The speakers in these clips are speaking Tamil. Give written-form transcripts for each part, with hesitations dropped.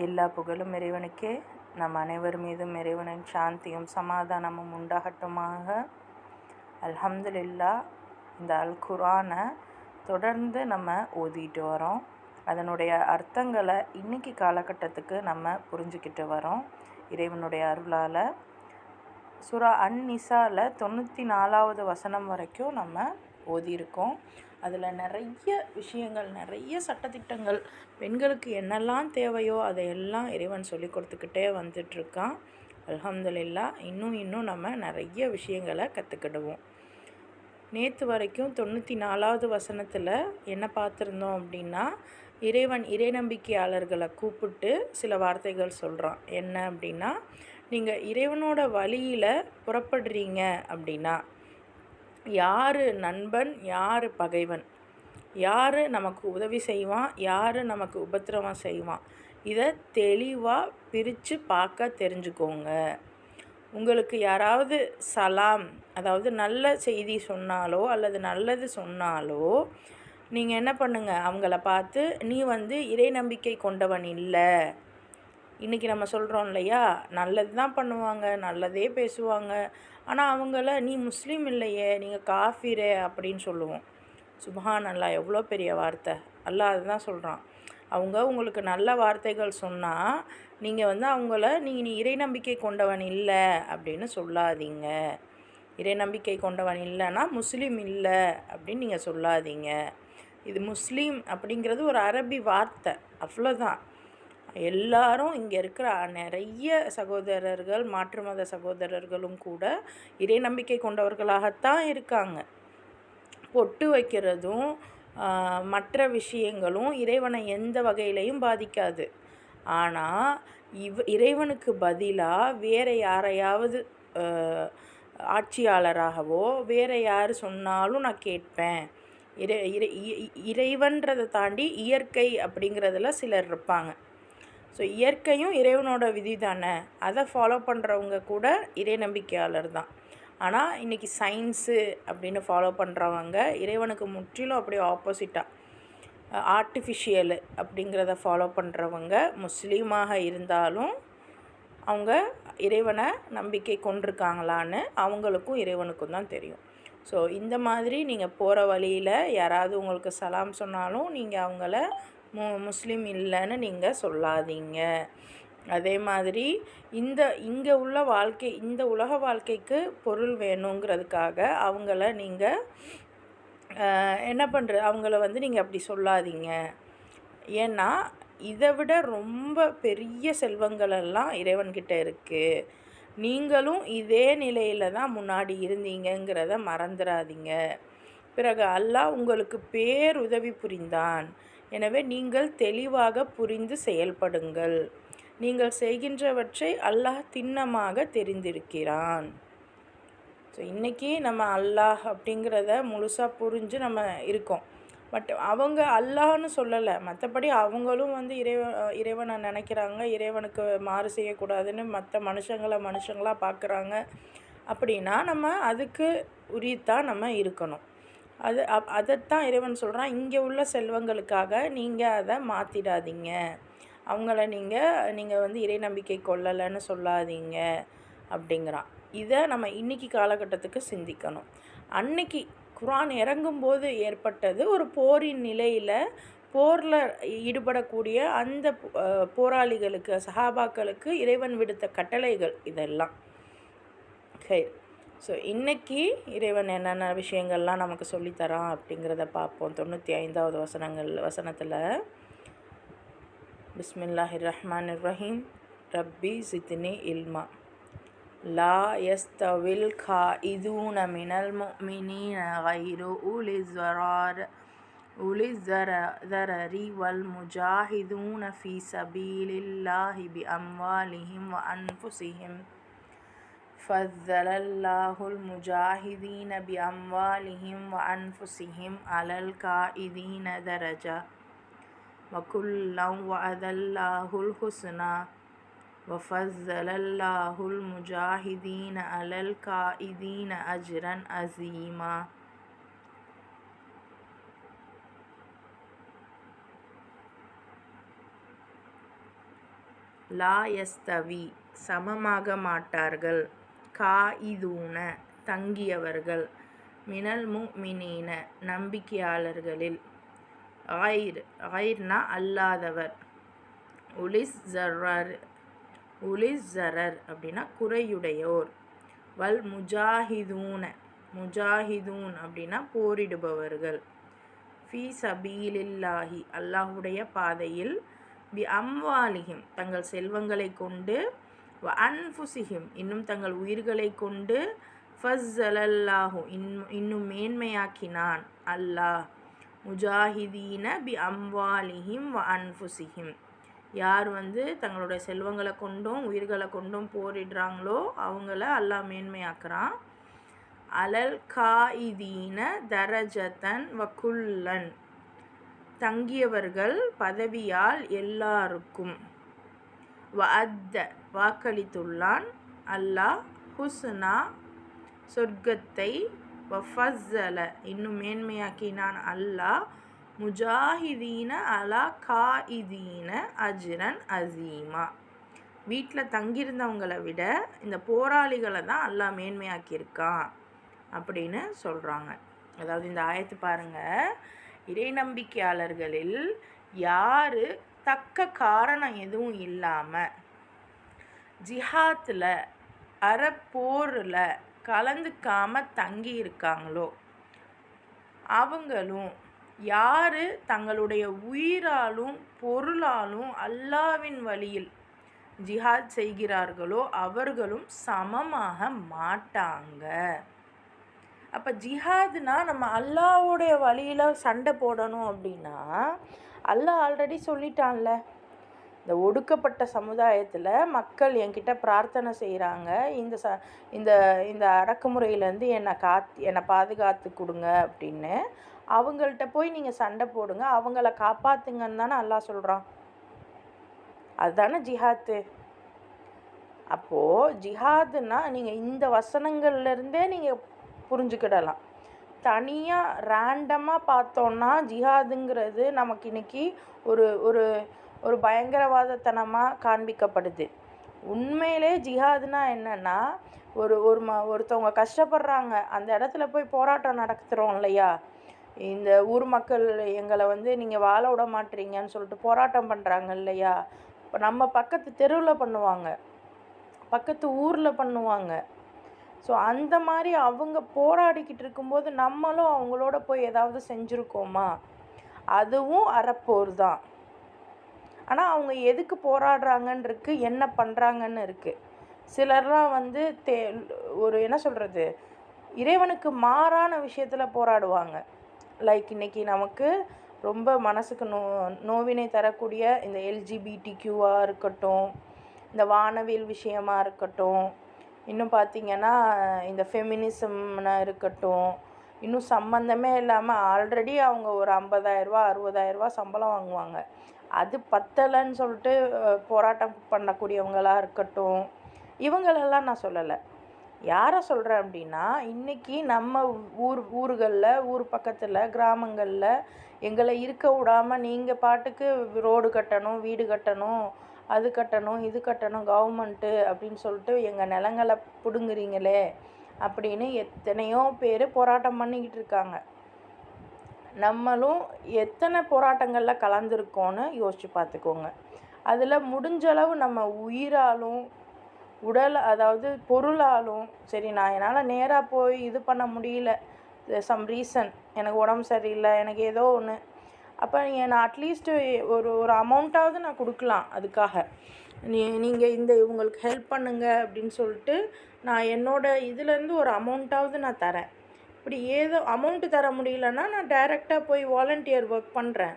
எல்லா புகழும் இறைவனுக்கே. நம் அனைவர் மீதும் இறைவனின் சாந்தியும் சமாதானமும் உண்டாகட்டுமாக. அல்ஹம்துலில்லா. இந்த அல் குர்ஆனை தொடர்ந்து நம்ம ஓதிட்டு வரோம். அதனுடைய அர்த்தங்களை இன்றைக்கி காலகட்டத்துக்கு நம்ம புரிஞ்சுக்கிட்டு வரோம் இறைவனுடைய அருளால். சூரா அன்-நிசாவில் 94வது வசனம் வரைக்கும் நம்ம ஓதியிருக்கோம். அதில் நிறைய விஷயங்கள், நிறைய சட்டத்திட்டங்கள், பெண்களுக்கு என்னெல்லாம் தேவையோ அதையெல்லாம் இறைவன் சொல்லி கொடுத்துக்கிட்டே வந்துட்டுருக்கான். அல்ஹம்துலில்லா. இன்னும் நம்ம நிறைய விஷயங்களை கற்றுக்கிடுவோம். நேற்று வரைக்கும் 94வது வசனத்தில் என்ன பார்த்துருந்தோம் அப்படின்னா, இறைவன் இறை நம்பிக்கையாளர்களை கூப்பிட்டு சில வார்த்தைகள் சொல்கிறான். என்ன அப்படின்னா, நீங்கள் இறைவனோட வழியில் புறப்படுறீங்க அப்படின்னா யார் நண்பன், யார் பகைவன், யார் நமக்கு உதவி செய்வான், யார் நமக்கு உபத்திரவம் செய்வான், இதை தெளிவாக பிரித்து பார்க்க தெரிஞ்சுக்கோங்க. உங்களுக்கு யாராவது சலாம், அதாவது நல்ல செய்தி சொன்னாலோ அல்லது நல்லது சொன்னாலோ நீங்கள் என்ன பண்ணுங்கள், அவங்கள பார்த்து நீ இறை நம்பிக்கை கொண்டவன் இல்லை. இன்றைக்கி நம்ம சொல்கிறோம் இல்லையா, நல்லது தான் பண்ணுவாங்க, நல்லதே பேசுவாங்க, ஆனால் அவங்கள நீ முஸ்லீம் இல்லையே, நீங்கள் காஃபிரே அப்படின்னு சொல்லுவோம். சுப்ஹான் அல்லாஹ், எவ்வளோ பெரிய வார்த்தை! அல்லாஹ் அதுதான் சொல்கிறான். அவங்க உங்களுக்கு நல்ல வார்த்தைகள் சொன்னால் நீங்கள் அவங்கள நீ இறை நம்பிக்கை கொண்டவன் இல்லை அப்படின்னு சொல்லாதீங்க. இறை நம்பிக்கை கொண்டவன் இல்லைன்னா முஸ்லீம் இல்லை அப்படின்னு நீங்கள் சொல்லாதீங்க. இது முஸ்லீம் அப்படிங்கிறது ஒரு அரபி வார்த்தை, அவ்வளோதான். எல்லாரும் இங்கே இருக்கிற நிறைய சகோதரர்கள், மாற்று மத சகோதரர்களும் கூட இறை நம்பிக்கை கொண்டவர்களாகத்தான் இருக்காங்க. பொட்டு வைக்கிறதும் மற்ற விஷயங்களும் இறைவனை எந்த வகையிலையும் பாதிக்காது. ஆனால் இறைவனுக்கு பதிலாக வேறு யாரையாவது ஆட்சியாளராகவோ வேறு யார் சொன்னாலும் நான் கேட்பேன். இறைவன்றதை தாண்டி இயற்கை அப்படிங்கிறதுல சிலர் இருப்பாங்க. ஸோ இயற்கையும் இறைவனோட விதி தானே, அதை ஃபாலோ பண்ணுறவங்க கூட இறை நம்பிக்கையாளர் தான். ஆனால் இன்றைக்கி சயின்ஸு அப்படின்னு ஃபாலோ பண்ணுறவங்க இறைவனுக்கு முற்றிலும் அப்படியே ஆப்போசிட்டாக ஆர்டிஃபிஷியலு அப்படிங்கிறத ஃபாலோ பண்ணுறவங்க முஸ்லீமாக இருந்தாலும் அவங்க இறைவனை நம்பிக்கை கொண்டிருக்காங்களான்னு அவங்களுக்கும் இறைவனுக்கும் தான் தெரியும். ஸோ இந்த மாதிரி நீங்கள் போகிற வழியில் யாராவது உங்களுக்கு சலாம் சொன்னாலும் நீங்கள் அவங்கள முஸ்லீம் இல்லைன்னு நீங்கள் சொல்லாதீங்க. அதே மாதிரி இங்கே உள்ள வாழ்க்கை, இந்த உலக வாழ்க்கைக்கு பொருள் வேணுங்கிறதுக்காக அவங்கள நீங்கள் என்ன அவங்கள நீங்கள் அப்படி சொல்லாதீங்க. ஏன்னா இதை விட ரொம்ப பெரிய செல்வங்களெல்லாம் இறைவன்கிட்ட இருக்குது. நீங்களும் இதே நிலையில் தான் முன்னாடி இருந்தீங்கிறத மறந்துடாதீங்க. பிறகு அல்லாஹ் உங்களுக்கு பேருதவி புரிந்தான். எனவே நீங்கள் தெளிவாக புரிந்து செயல்படுங்கள். நீங்கள் செய்கின்றவற்றை அல்லாஹ் திண்ணமாக தெரிந்திருக்கிறான். ஸோ இன்றைக்கி நம்ம அல்லாஹ் அப்படிங்கிறத முழுசாக புரிஞ்சு நம்ம இருக்கோம். பட் அவங்க அல்லாஹ்னு சொல்லலை, மற்றபடி அவங்களும் இறைவனை நினைக்கிறாங்க, இறைவனுக்கு மாறு செய்யக்கூடாதுன்னு மற்ற மனுஷங்களாக பார்க்குறாங்க. அப்படின்னா நம்ம அதுக்கு உரித்தான் நம்ம இருக்கணும். அதைத்தான் இறைவன் சொல்கிறான், இங்கே உள்ள செல்வங்களுக்காக நீங்கள் அதை மாற்றிடாதீங்க. அவங்கள நீங்கள் இறை நம்பிக்கை கொள்ளலைன்னு சொல்லாதீங்க அப்படிங்கிறான். இதை நம்ம இன்றைக்கி காலகட்டத்துக்கு சிந்திக்கணும். அன்னைக்கு குர்ஆன் இறங்கும்போது ஏற்பட்டது ஒரு போரின் நிலையில் போரில் ஈடுபடக்கூடிய அந்த போராளிகளுக்கு, சஹாபாக்களுக்கு இறைவன் விடுத்த கட்டளைகள் இதெல்லாம். ஸோ இன்றைக்கி இறைவன் என்னென்ன விஷயங்கள்லாம் நமக்கு சொல்லித்தரான் அப்படிங்கிறத பார்ப்போம். 95வது வசனத்தில் பிஸ்மில்லாஹிர் ரஹ்மானிர் ரஹீம். ரப்பி ஜித்னி இல்மா லா யஸ்தவில் காயிதூன மினல் முஃமினீன கைரு உலிஸ்ஸரரி வல் முஜாஹிதூன ஃபீ சபீலில்லாஹி பி அம்வாலிஹிம் வ அன்ஃபுஸிஹிம் ஃபத்தலல்லாஹுல் முஜாஹிதீன பி அம்வாலிஹிம் வ அன்ஃபுஸிஹிம் அலல் காயிதீன தரஜா வ குல்லம் வஅதல்லாஹுல் ஹுஸ்னா வ ஃபத்தலல்லாஹுல் முஜாஹிதீன அலல் காயிதீன அஜ்ரன் அஸீமா. லா யஸ்தவி சமமாக மாட்டார்கள், காயிதூன தங்கியவர்கள், மினல் முஃமினீன நம்பிக்கையாளர்களில், ஆயிர்னா அல்லாதவர், உலிஸ் ஜரர் அப்படின்னா குறையுடையோர், வல் முஜாஹிதூன் அப்படின்னா போரிடுபவர்கள், ஃபீ சபீலில்லாஹி அல்லாஹுடைய பாதையில், பி அம்வாலிஹிம் தங்கள் செல்வங்களை கொண்டு, வ அன்ஃபுசிஹிம் இன்னும் தங்கள் உயிர்களை கொண்டு, ஃபஸ்ஸலல்லாஹு இன்னும் மேன்மையாக்கினான் அல்லாஹ், முஜாஹிதீன பி அம்வாலிஹிம் வ அன்ஃபுசிஹிம் யார் தங்களுடைய செல்வங்களை கொண்டும் உயிர்களை கொண்டும் போரிடுறாங்களோ அவங்கள அல்லாஹ் மேன்மையாக்குறான். அலல் காயிதீன தரஜத்தன் வகுல்லன் தங்கியவர்கள் பதவியால் எல்லாருக்கும், வஅத்த வாக்களித்துள்ளான் அல்லாஹ், ஹுஸ்னா சொர்க்கத்தை, வஃபஸ்ஸல இன்னும் மேன்மையாக்கினான் அல்லாஹ், முஜாஹிதீன அலா காயிதீன அஜ்ரன் அசீமா வீட்டில் தங்கியிருந்தவங்களை விட இந்த போராளிகளை தான் அல்லாஹ் மேன்மையாக்கியிருக்கான் அப்படின்னு சொல்கிறாங்க. அதாவது இந்த ஆயத்து பாருங்கள், இறை நம்பிக்கையாளர்களில் யார் தக்க காரணம் எதுவும் இல்லாமல் ஜிஹாத்தில் அறப்போரில் கலந்துக்காமல் தங்கி இருக்காங்களோ அவங்களும், யார் தங்களுடைய உயிராலும் பொருளாலும் அல்லாவின் வழியில் ஜிஹாத் செய்கிறார்களோ அவர்களும் சமமாக மாட்டாங்க. அப்போ ஜிஹாத்னா நம்ம அல்லாஹ்வுடைய வழியில் சண்டை போடணும் அப்படின்னா அல்லாஹ் ஆல்ரெடி சொல்லிட்டான்ல, இந்த ஒடுக்கப்பட்ட சமுதாயத்தில் மக்கள் என்கிட்ட பிரார்த்தனை செய்கிறாங்க, இந்த இந்த அடக்குமுறையிலேருந்து என்னை பாதுகாத்து கொடுங்க அப்படின்னு, அவங்கள்ட்ட போய் நீங்கள் சண்டை போடுங்க, அவங்கள காப்பாற்றுங்கன்னு தானே அல்லாஹ் சொல்கிறான். அதுதானே ஜிஹாத்து. அப்போது ஜிஹாதுன்னா நீங்கள் இந்த வசனங்கள்லேருந்தே நீங்கள் புரிஞ்சுக்கிடலாம். தனியாக ரேண்டமாக பார்த்தோன்னா ஜிஹாதுங்கிறது நமக்கு இன்றைக்கி ஒரு ஒரு ஒரு பயங்கரவாதத்தனமாக காண்பிக்கப்படுது. உண்மையிலே ஜிஹாதுனா என்னென்னா, ஒருத்தவங்க கஷ்டப்படுறாங்க, அந்த இடத்துல போய் போராட்டம் நடத்துகிறோம் இல்லையா, இந்த ஊர் மக்கள் எங்களை நீங்கள் வாழ விட மாட்டீங்கன்னு சொல்லிட்டு போராட்டம் பண்ணுறாங்க இல்லையா, இப்போ நம்ம பக்கத்து தெருவில் பண்ணுவாங்க, பக்கத்து ஊரில் பண்ணுவாங்க. ஸோ அந்த மாதிரி அவங்க போராடிக்கிட்டு இருக்கும்போது நம்மளும் அவங்களோட போய் ஏதாவது செஞ்சுருக்கோமா, அதுவும் அறப்போர் தான். ஆனால் அவங்க எதுக்கு போராடுறாங்கன்னு இருக்குது, என்ன பண்ணுறாங்கன்னு இருக்குது. சிலர்லாம் ஒரு என்ன சொல்கிறது, இறைவனுக்கு மாறான விஷயத்தில் போராடுவாங்க. லைக் இன்றைக்கி நமக்கு ரொம்ப மனசுக்கு நோவினை தரக்கூடிய இந்த எல்ஜிபிடிக்யூவாக இருக்கட்டும், இந்த வானவியல் விஷயமாக இருக்கட்டும், இன்னும் பார்த்திங்கன்னா இந்த ஃபெமினிசம்னா இருக்கட்டும், இன்னும் சம்மந்தமே இல்லாமல் ஆல்ரெடி அவங்க ஒரு 50,000 60,000 சம்பளம் வாங்குவாங்க, அது பத்தலைன்னு சொல்லிட்டு போராட்டம் பண்ணக்கூடியவங்களாக இருக்கட்டும், இவங்களெல்லாம் நான் சொல்லலை. யாரை சொல்கிறேன் அப்படின்னா, இன்றைக்கி நம்ம ஊர்களில், ஊர் பக்கத்தில், கிராமங்களில் எங்களை இருக்க விடாமல் நீங்கள் பாட்டுக்கு ரோடு கட்டணும், வீடு கட்டணும், அது கட்டணும், இது கட்டணும் கவர்மெண்ட்டு அப்படின்னு சொல்லிட்டு எங்கள் நிலங்களை பிடுங்குறீங்களே அப்படின்னு எத்தனையோ பேர் போராட்டம் பண்ணிக்கிட்டு இருக்காங்க. நம்மளும் எத்தனை போராட்டங்களில் கலந்துருக்கோன்னு யோசித்து பார்த்துக்கோங்க. அதில் முடிஞ்சளவு நம்ம உயிராலும் அதாவது பொருளாலும் சரி, நான் என்னால் நேராக போய் இது பண்ண முடியல, சம் ரீசன், எனக்கு உடம்பு சரியில்லை, எனக்கு ஏதோ ஒன்று, அப்போ நான் அட்லீஸ்ட்டு ஒரு அமௌண்ட்டாவது நான் கொடுக்கலாம், அதுக்காக நீங்கள் இவங்களுக்கு ஹெல்ப் பண்ணுங்க அப்படின்னு சொல்லிட்டு நான் என்னோடய இதுலேருந்து ஒரு அமௌண்ட்டாவது நான் தரேன். இப்படி ஏதோ அமௌண்ட்டு தர முடியலன்னா நான் டைரெக்டாக போய் வாலண்டியர் ஒர்க் பண்ணுறேன்.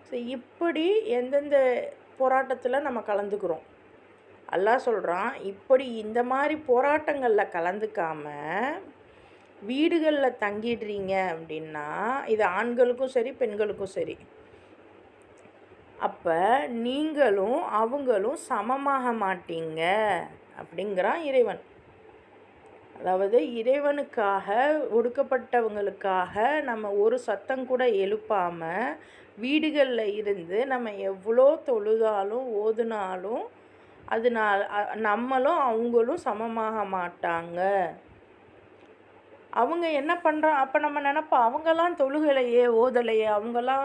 ஸோ இப்படி எந்தெந்த போராட்டத்தில் நம்ம கலந்துக்கிறோம். அல்லாஹ் சொல்கிறான், இப்படி இந்த மாதிரி போராட்டங்களில் கலந்துக்காமல் வீடுகளில் தங்கிடுறீங்க அப்படின்னா, இது ஆண்களுக்கும் சரி பெண்களுக்கும் சரி, அப்போ நீங்களும் அவங்களும் சமமாக மாட்டீங்க அப்படிங்கிறான் இறைவன். அதாவது இறைவனுக்காக ஒடுக்கப்பட்டவங்களுக்காக நம்ம ஒரு சத்தம் கூட எழுப்பாமல் வீடுகளில் இருந்து நம்ம எவ்வளோ தொழுதாலும் ஓதுனாலும் அதனால் நம்மளும் அவங்களும் சமமாக மாட்டாங்க. அவங்க என்ன அப்போ நம்ம நினைப்போம், அவங்கெல்லாம் தொழுகலையே, ஓதலையே, அவங்கெல்லாம்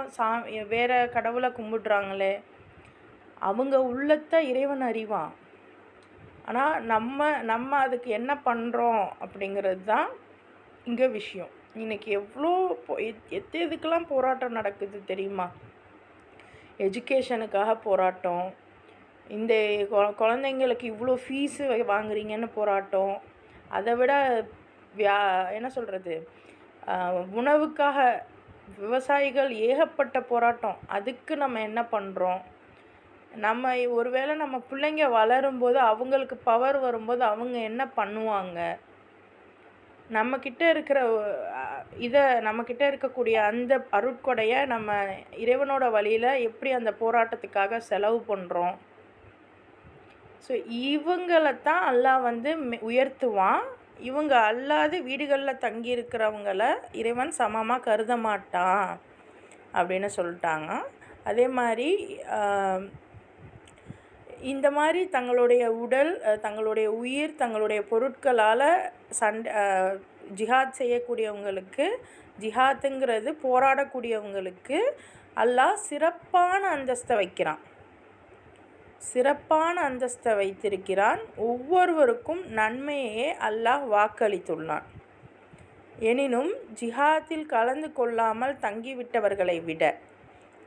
வேறு கடவுளை கும்பிடுறாங்களே, அவங்க உள்ளத்தை இறைவன் அறிவான். ஆனால் நம்ம அதுக்கு என்ன பண்ணுறோம் அப்படிங்கிறது தான் இங்கே விஷயம். இன்றைக்கி எவ்வளோ எதுக்கெல்லாம் போராட்டம் நடக்குது தெரியுமா? எஜுகேஷனுக்காக போராட்டம், இந்த குழந்தைங்களுக்கு இவ்வளோ ஃபீஸு வாங்குறீங்கன்னு போராட்டம், அதை விட என்ன சொல்கிறது, உணவுக்காக விவசாயிகள் ஏகப்பட்ட போராட்டம். அதுக்கு நம்ம என்ன பண்ணுறோம்? நம்ம ஒருவேளை நம்ம பிள்ளைங்க வளரும்போது அவங்களுக்கு பவர் வரும்போது அவங்க என்ன பண்ணுவாங்க? நம்மக்கிட்ட இருக்கிற நம்மக்கிட்ட இருக்கக்கூடிய அந்த அருட்கொடையை நம்ம இறைவனோட வழியில் எப்படி அந்த போராட்டத்துக்காக செலவு பண்ணுறோம்? ஸோ இவங்களைத்தான் அல்லாஹ் உயர்த்துவான். இவங்க அல்லாது வீடுகளில் தங்கியிருக்கிறவங்கள இறைவன் சமமாக கருத மாட்டான் அப்படின்னு சொல்லிட்டாங்க. அதே மாதிரி இந்த மாதிரி தங்களுடைய உடல், தங்களுடைய உயிர், தங்களுடைய பொருட்களால் ஜிஹாத் செய்யக்கூடியவங்களுக்கு, ஜிஹாத்துங்கிறது போராடக்கூடியவங்களுக்கு அல்லாஹ் சிறப்பான அந்தஸ்தை வைக்கிறான், சிறப்பான அந்தஸ்தை வைத்திருக்கிறான். ஒவ்வொருவருக்கும் நன்மையே அல்லாஹ் வாக்களித்துள்ளான். எனினும் ஜிஹாத்தில் கலந்து கொள்ளாமல் தங்கிவிட்டவர்களை விட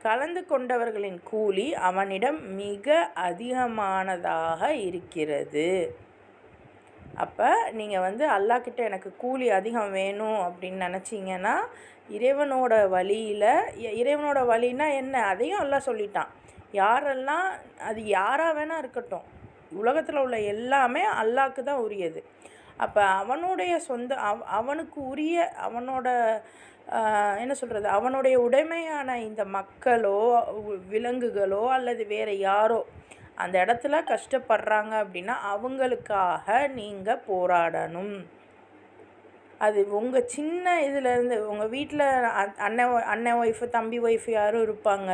கலந்து கொண்டவர்களின் கூலி அவனிடம் மிக அதிகமானதாக இருக்கிறது. அப்போ நீங்கள் அல்லாஹ்கிட்ட எனக்கு கூலி அதிகம் வேணும் அப்படின்னு நினச்சிங்கன்னா, இறைவனோட வழினா என்ன, அதையும் அல்லாஹ் சொல்லிட்டான். யாரெல்லாம், அது யாராக வேணால் இருக்கட்டும், உலகத்தில் உள்ள எல்லாமே அல்லாஹ்க்கு தான் உரியது. அப்போ அவனுடைய அவனுக்கு உரிய, அவனோட என்ன சொல்கிறது, அவனுடைய உடைமையான இந்த மக்களோ விலங்குகளோ அல்லது வேறு யாரோ அந்த இடத்துல கஷ்டப்படுறாங்க அப்படின்னா அவங்களுக்காக நீங்கள் போராடணும். அது உங்கள் சின்ன இதுலேருந்து, உங்கள் வீட்டில் அண்ணன் ஒய்ஃபு, தம்பி ஒய்ஃபு யாரும் இருப்பாங்க,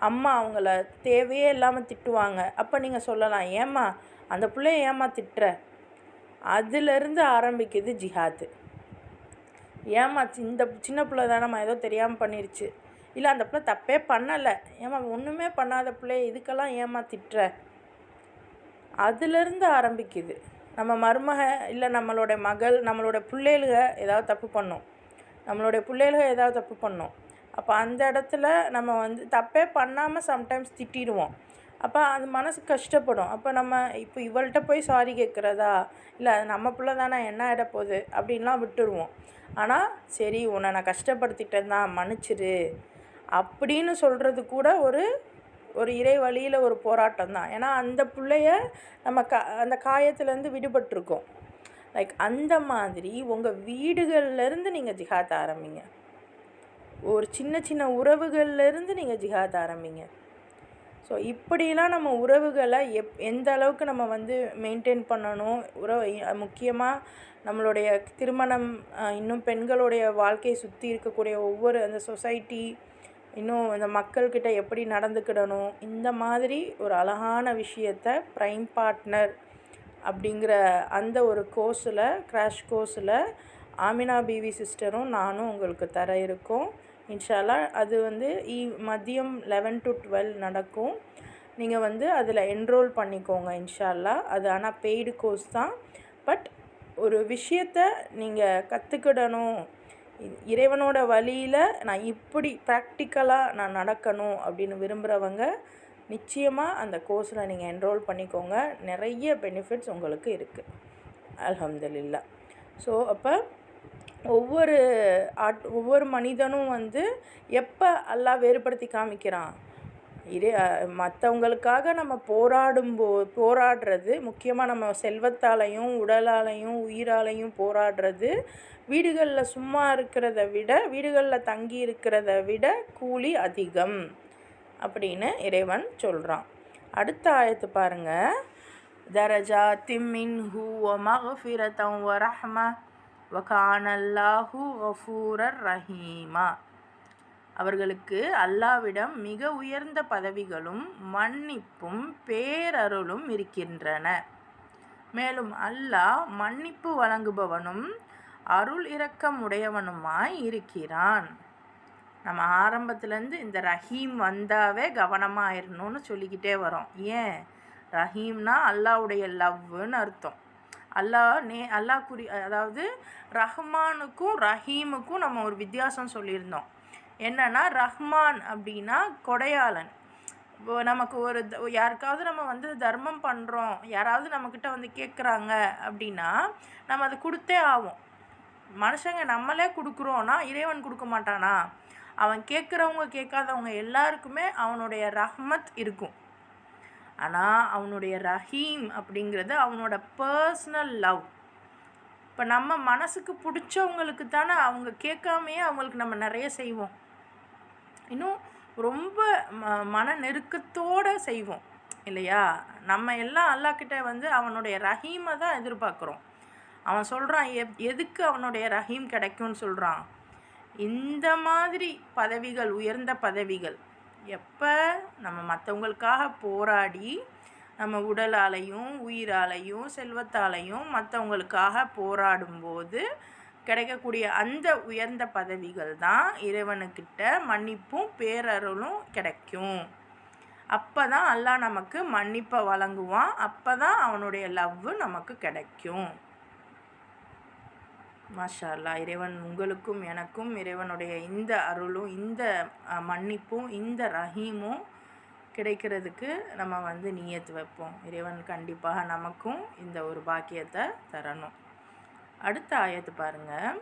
அம்மா அவங்கள தேவையே இல்லாமல் திட்டுவாங்க. அப்போ நீங்கள் சொல்லலாம், ஏம்மா அந்த பிள்ளைய ஏம்மா திட்டுற? அதிலிருந்து ஆரம்பிக்குது ஜிஹாத்து. ஏம்மா இந்த சின்ன பிள்ளை தானம்மா ஏதோ தெரியாமல் பண்ணிருச்சு, இல்லை அந்த பிள்ளை தப்பே பண்ணலை, ஏம்மா ஒன்றுமே பண்ணாத பிள்ளைய இதுக்கெல்லாம் ஏம்மா திட்டுற? அதிலிருந்து ஆரம்பிக்குது. நம்ம மருமக இல்லை நம்மளோட மகள், நம்மளோட பிள்ளைகளுக ஏதாவது தப்பு பண்ணோம், நம்மளுடைய பிள்ளைகளுக ஏதாவது தப்பு பண்ணோம். அப்போ அந்த இடத்துல நம்ம தப்பே பண்ணாமல் சம்டைம்ஸ் திட்டிடுவோம். அப்போ அது மனசு கஷ்டப்படும். அப்போ நம்ம இப்போ இவள்கிட்ட போய் சாரி கேட்குறதா, இல்லை அது நம்ம பிள்ளை தானே என்ன ஆகிட போகுது அப்படின்லாம் விட்டுருவோம். ஆனால் சரி உன்னை நான் கஷ்டப்படுத்திட்டேன் தான் மன்னிச்சிரு அப்படின்னு சொல்கிறது கூட ஒரு இறை வழியில் ஒரு போராட்டம் தான். ஏன்னா அந்த பிள்ளைய நம்ம அந்த காயத்துலேருந்து விடுபட்டிருக்கோம். லைக் அந்த மாதிரி உங்கள் வீடுகள்லேருந்து நீங்கள் ஜிஹாத் ஆரம்பிங்க. ஒரு சின்ன சின்ன உறவுகள்லேருந்து நீங்கள் ஜிஹாத் ஆரம்பிங்க. ஸோ இப்படிலாம் நம்ம உறவுகளை எந்த அளவுக்கு நம்ம மெயின்டைன் பண்ணணும். முக்கியமாக நம்மளுடைய திருமணம், இன்னும் பெண்களுடைய வாழ்க்கையை சுற்றி இருக்கக்கூடிய ஒவ்வொரு அந்த சொசைட்டி, இன்னும் இந்த மக்கள்கிட்ட எப்படி நடந்துக்கிடணும், இந்த மாதிரி ஒரு அழகான விஷயத்தை ப்ரைம் பார்ட்னர் அப்படிங்கிற அந்த ஒரு கோர்ஸில், கிராஷ் கோர்ஸில் ஆமினா பிவி சிஸ்டரும் நானும் உங்களுக்கு தர இருக்கோம். இன்ஷா அல்லாஹ் அது மதியம் 11 to 12 நடக்கும். நீங்கள் அதில் என்ரோல் பண்ணிக்கோங்க இன்ஷா அல்லாஹ். அது ஆனால் பெய்டு கோர்ஸ் தான். பட் ஒரு விஷயத்தை நீங்கள் கற்றுக்கிடணும், இறைவனோட வழியில் நான் இப்படி ப்ராக்டிக்கலாக நான் நடக்கணும் அப்படின்னு விரும்புகிறவங்க நிச்சயமாக அந்த கோர்ஸில் நீங்கள் என்ரோல் பண்ணிக்கோங்க. நிறைய பெனிஃபிட்ஸ் உங்களுக்கு இருக்குது அல்ஹம்துலில்லாஹ். ஸோ அப்போ ஒவ்வொரு மனிதனும் எப்போ அல்லாஹ் வேறுபடுத்தி காமிக்கிறான், மற்றவங்களுக்காக நம்ம போராடுறது, முக்கியமாக நம்ம செல்வத்தாலையும் உடலாலையும் உயிராலையும் போராடுறது வீடுகளில் சும்மா இருக்கிறத விட, வீடுகளில் தங்கி இருக்கிறத விட கூலி அதிகம் அப்படின்னு இறைவன் சொல்கிறான். அடுத்த ஆயத்து பாருங்கள். தரஜாத்திம் மின்ஹு வ மக்ஃபிரத்தன் வ ரஹ்ம வ கான அல்லாஹு கஃபூரர் ரஹீமா. அவர்களுக்கு அல்லாவிடம் மிக உயர்ந்த பதவிகளும் மன்னிப்பும் பேரருளும் இருக்கின்றன. மேலும் அல்லாஹ் மன்னிப்பு வழங்குபவனும் அருள் இரக்கம் உடையவனுமாய் இருக்கிறான். நம்ம ஆரம்பத்துலேருந்து இந்த ரஹீம் வந்தாவே கவனமாக ஆயிடணும்னு சொல்லிக்கிட்டே வரோம். ஏன்? ரஹீம்னா அல்லாவுடைய லவ்னு அர்த்தம். அல்லாஹ் அதாவது ரஹ்மானுக்கும் ரஹீமுக்கும் நம்ம ஒரு வித்தியாசம் சொல்லியிருந்தோம். என்னன்னா, ரஹ்மான் அப்படின்னா கொடையாளன். இப்போ நமக்கு யாருக்காவது நம்ம வந்து தர்மம் பண்ணுறோம், யாராவது நம்மக்கிட்ட வந்து கேட்குறாங்க அப்படின்னா நம்ம அதை கொடுத்தே ஆகும். மனுஷங்க நம்மளே கொடுக்குறோன்னா இறைவன் கொடுக்க மாட்டானா? அவன் கேட்குறவங்க கேட்காதவங்க எல்லாருக்குமே அவனுடைய ரஹ்மத் இருக்கும். ஆனால் அவனுடைய ரஹீம் அப்படிங்கிறது அவனோட பர்சனல் லவ். இப்போ நம்ம மனசுக்கு பிடிச்சவங்களுக்கு தானே அவங்க கேட்காமையே அவங்களுக்கு நம்ம நிறைய செய்வோம். இன்னும் ரொம்ப மன நெருக்கத்தோடு செய்வோம் இல்லையா? நம்ம எல்லாம் அல்லாஹ்கிட்ட வந்து அவனுடைய ரஹீமை தான் எதிர்பார்க்குறோம். அவன் சொல்கிறான், எதுக்கு அவனுடைய ரஹீம் கிடைக்கும்னு சொல்கிறான்? இந்த மாதிரி பதவிகள், உயர்ந்த பதவிகள் எப்போ நம்ம மற்றவங்களுக்காக போராடி நம்ம உடலாலையும் உயிராலையும் செல்வத்தாலையும் மற்றவங்களுக்காக போராடும்போது கிடைக்கக்கூடிய அந்த உயர்ந்த பதவிகள் தான் இறைவனுக்கிட்ட மன்னிப்பும் பேரருளும் கிடைக்கும். அப்போ தான் அல்லாஹ் நமக்கு மன்னிப்பை வழங்குவான். அப்போ தான் அவனுடைய லவ் நமக்கு கிடைக்கும். மாஷா அல்லாஹ். இறைவன் உங்களுக்கும் எனக்கும் இறைவனுடைய இந்த அருளும் இந்த மன்னிப்பும் இந்த ரஹீமும் கிடைக்கிறதுக்கு நம்ம வந்து நியத்து வைப்போம். இறைவன் கண்டிப்பாக நமக்கும் இந்த ஒரு பாக்கியத்தை தரணும். அடுத்த ஆயத்து பாருங்கள்.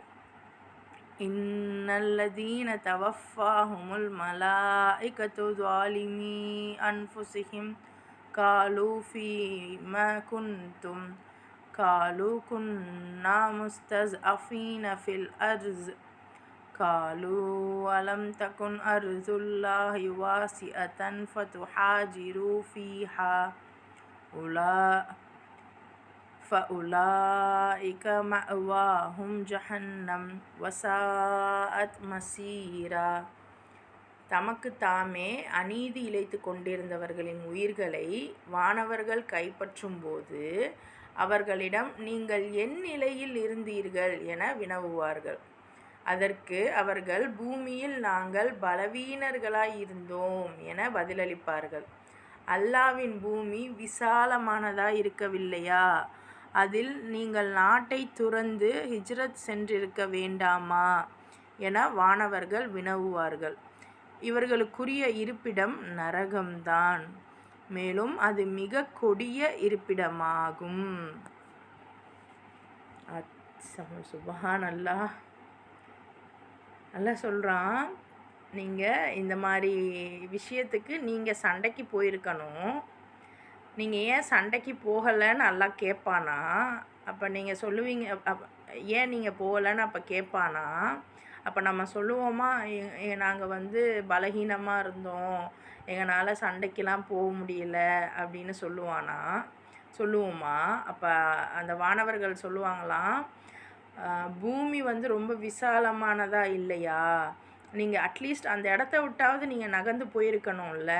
இன்னல்லதீன தவஃபாஹுமுல் மலாயிகத்து ஸாலிமீ அன்ஃபுஸிஹிம் காலூ ஃபீம குன்தும் காலூ குன்னா முஸ்தஸ்அஃபீன ஃபில் அர்ஸ் காலூ அலம் தகுன் அர்துல்லாஹி வாசிஅத்தன் ஃபதுஹாஜிரு ஃபீஹா ஃபஉலாயிக மஅவாஹும் ஜஹன்னம் வஸாஅத் மஸீரா. தமக்கு தாமே அநீதி இழைத்து கொண்டிருந்தவர்களின் உயிர்களை வானவர்கள் கைப்பற்றும் போது அவர்களிடம் நீங்கள் என் நிலையில் இருந்தீர்கள் என வினவுவார்கள். அதற்கு அவர்கள் பூமியில் நாங்கள் பலவீனர்களாயிருந்தோம் என பதிலளிப்பார்கள். அல்லாவின் பூமி விசாலமானதாய் இருக்கவில்லையா? அதில் நீங்கள் நாட்டை துறந்து ஹிஜ்ரத் சென்றிருக்க வேண்டாமா என வானவர்கள் வினவுவார்கள். இவர்களுக்குரிய இருப்பிடம் நரகம்தான், மேலும் அது மிக கொடிய இருப்பிடமாகும். சுப்ஹான் அல்லாஹ். அல்லாஹ் சொல்கிறான், நீங்கள் இந்த மாதிரி விஷயத்துக்கு நீங்கள் சண்டைக்கு போயிருக்கணும். நீங்கள் ஏன் சண்டைக்கு போகலைன்னு அல்லாஹ் கேட்பானா? அப்போ நீங்கள் சொல்லுவீங்க, ஏன் நீங்கள் போகலைன்னு அப்போ கேட்பானா? அப்போ நம்ம சொல்லுவோமா, நாங்கள் வந்து பலகீனமாக இருந்தோம், எங்களால் சண்டைக்கெலாம் போக முடியல அப்படின்னு சொல்லுவோமா? அப்போ அந்த வானவர்கள் சொல்லுவாங்களாம், பூமி வந்து ரொம்ப விசாலமானதாக இல்லையா? நீங்கள் அட்லீஸ்ட் அந்த இடத்த விட்டாவது நீங்கள் நகர்ந்து போயிருக்கணும்ல,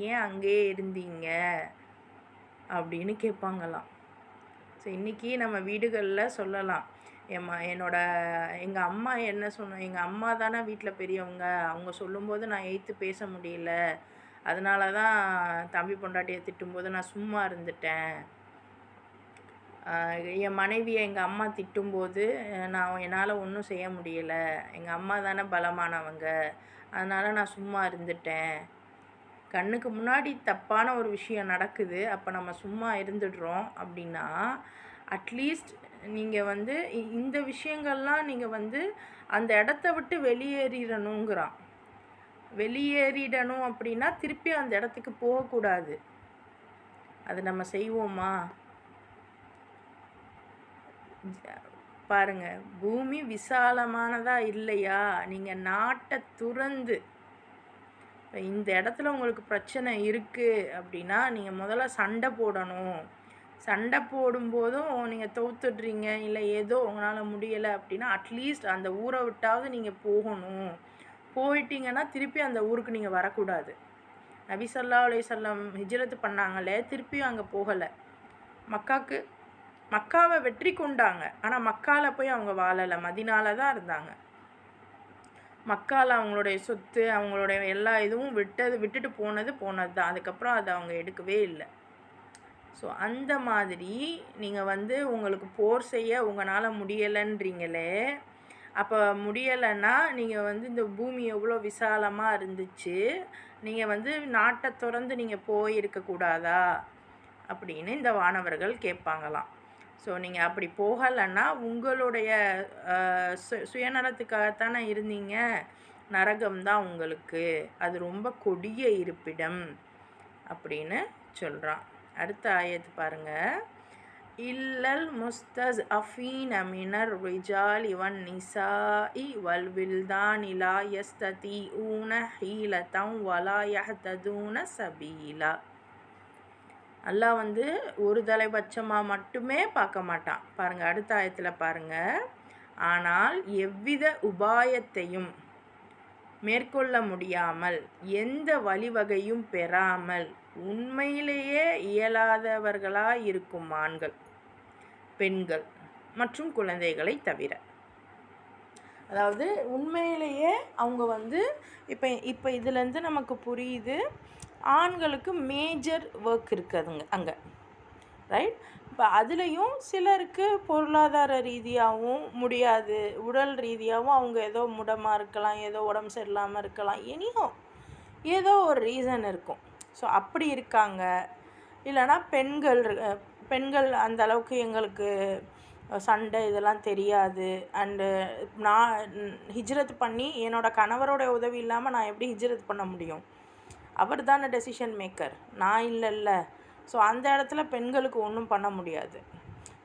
ஏன் அங்கேயே இருந்தீங்க அப்படின்னு கேட்பாங்களாம். ஸோ இன்றைக்கி நம்ம வீடுகளில் சொல்லலாம், எங்கள் அம்மா என்ன சொன்னோம், எங்கள் அம்மா தானே வீட்டில் பெரியவங்க, அவங்க சொல்லும்போது நான் எதிர்த்து பேச முடியல, அதனால தான் தம்பி பொண்டாட்டியை திட்டும்போது நான் சும்மா இருந்துட்டேன். என் மனைவியை எங்கள் அம்மா திட்டும்போது என்னால் ஒன்றும் செய்ய முடியலை, எங்கள் அம்மா தானே பலமானவங்க, அதனால் நான் சும்மா இருந்துட்டேன். கண்ணுக்கு முன்னாடி தப்பான ஒரு விஷயம் நடக்குது, அப்போ நம்ம சும்மா இருந்துடுறோம் அப்படின்னா அட்லீஸ்ட் நீங்கள் வந்து இந்த விஷயங்கள்லாம் நீங்கள் வந்து அந்த இடத்த விட்டு வெளியேறிடணும் அப்படின்னா திருப்பி அந்த இடத்துக்கு போகக்கூடாது. அது நம்ம செய்வோமா? பாருங்கள், பூமி விசாலமானதா இல்லையா? நீங்கள் நாட்டை துறந்து இந்த இடத்துல உங்களுக்கு பிரச்சனை இருக்குது அப்படின்னா நீங்கள் முதல்ல சண்டை போடணும். சண்டை போடும்போதும் நீங்கள் தோத்துடுறீங்க, இல்லை ஏதோ உங்களால் முடியலை அப்படின்னா அட்லீஸ்ட் அந்த ஊரை விட்டாவது நீங்கள் போகணும். போயிட்டீங்கன்னா திருப்பி அந்த ஊருக்கு நீங்கள் வரக்கூடாது. நபி ஸல்லல்லாஹு அலைஹி வஸல்லம் ஹிஜ்ரத் பண்ணாங்களே, திருப்பியும் அங்கே போகலை. மக்காவை வெற்றி கொண்டாங்க. ஆனால் மக்காவில் போய் அவங்க வாழலை, மதீனால தான் இருந்தாங்க. மக்காவில் அவங்களுடைய சொத்து, அவங்களுடைய எல்லா இதுவும் விட்டுட்டு போனது தான். அதுக்கப்புறம் அதை அவங்க எடுக்கவே இல்லை. ஸோ அந்த மாதிரி நீங்கள் உங்களுக்கு போர் செய்ய உங்களால் முடியலைன்றீங்களே, அப்போ முடியலைன்னா நீங்கள் இந்த பூமி எவ்வளோ விசாலமாக இருந்துச்சு, நீங்கள் நாட்டை திறந்து நீங்கள் போயிருக்கக்கூடாதா அப்படின்னு இந்த வானவர்கள் கேட்பாங்களாம். ஸோ நீங்கள் அப்படி போகலைன்னா உங்களுடைய சுயநலத்துக்காகத்தானே இருந்தீங்க, நரகம்தான் உங்களுக்கு, அது ரொம்ப கொடிய இருப்பிடம் அப்படின்னு சொல்கிறான். அடுத்த ஆயத்து பாருங்கள். இல்லல் முஸ்தஸ்அஃபீன மினர் ரிஜாலி வன் நிசாஇ வல் வில்தானி லா யஸ்ததீஊன ஹீலதன் வலா யஹ்ததூன சபீலா. அல்லாஹ் ஒரு தலைபட்சமாக மட்டுமே பார்க்க மாட்டான். பாருங்கள், அடுத்த ஆயத்தில் பாருங்கள். ஆனால் எவ்வித உபாயத்தையும் மேற்கொள்ள முடியாமல், எந்த வழிவகையும் பெறாமல் உண்மையிலேயே இயலாதவர்களாக இருக்கும் ஆண்கள், பெண்கள் மற்றும் குழந்தைகளை தவிர. அதாவது உண்மையிலேயே அவங்க இப்போ இதுலேருந்து நமக்கு புரியுது, ஆண்களுக்கு மேஜர் ஒர்க் இருக்குதுங்க அங்கே, ரைட்? இப்போ அதுலேயும் சிலருக்கு பொருளாதார ரீதியாகவும் முடியாது, உடல் ரீதியாகவும் அவங்க ஏதோ முடமாக இருக்கலாம், ஏதோ உடம்பு சரியில்லாமல் இருக்கலாம், ஏதோ ஒரு ரீசன் இருக்கும். ஸோ அப்படி இருக்காங்க. இல்லைனா பெண்கள் அந்த அளவுக்கு எங்களுக்கு சண்டை இதெல்லாம் தெரியாது, அண்டு நான் ஹிஜ்ரத் பண்ணி என்னோடய கணவரோட உதவி இல்லாமல் நான் எப்படி ஹிஜ்ரத் பண்ண முடியும்? அவர் தானே டெசிஷன் மேக்கர், நான் இல்லைல்ல. ஸோ அந்த இடத்துல பெண்களுக்கு ஒன்றும் பண்ண முடியாது.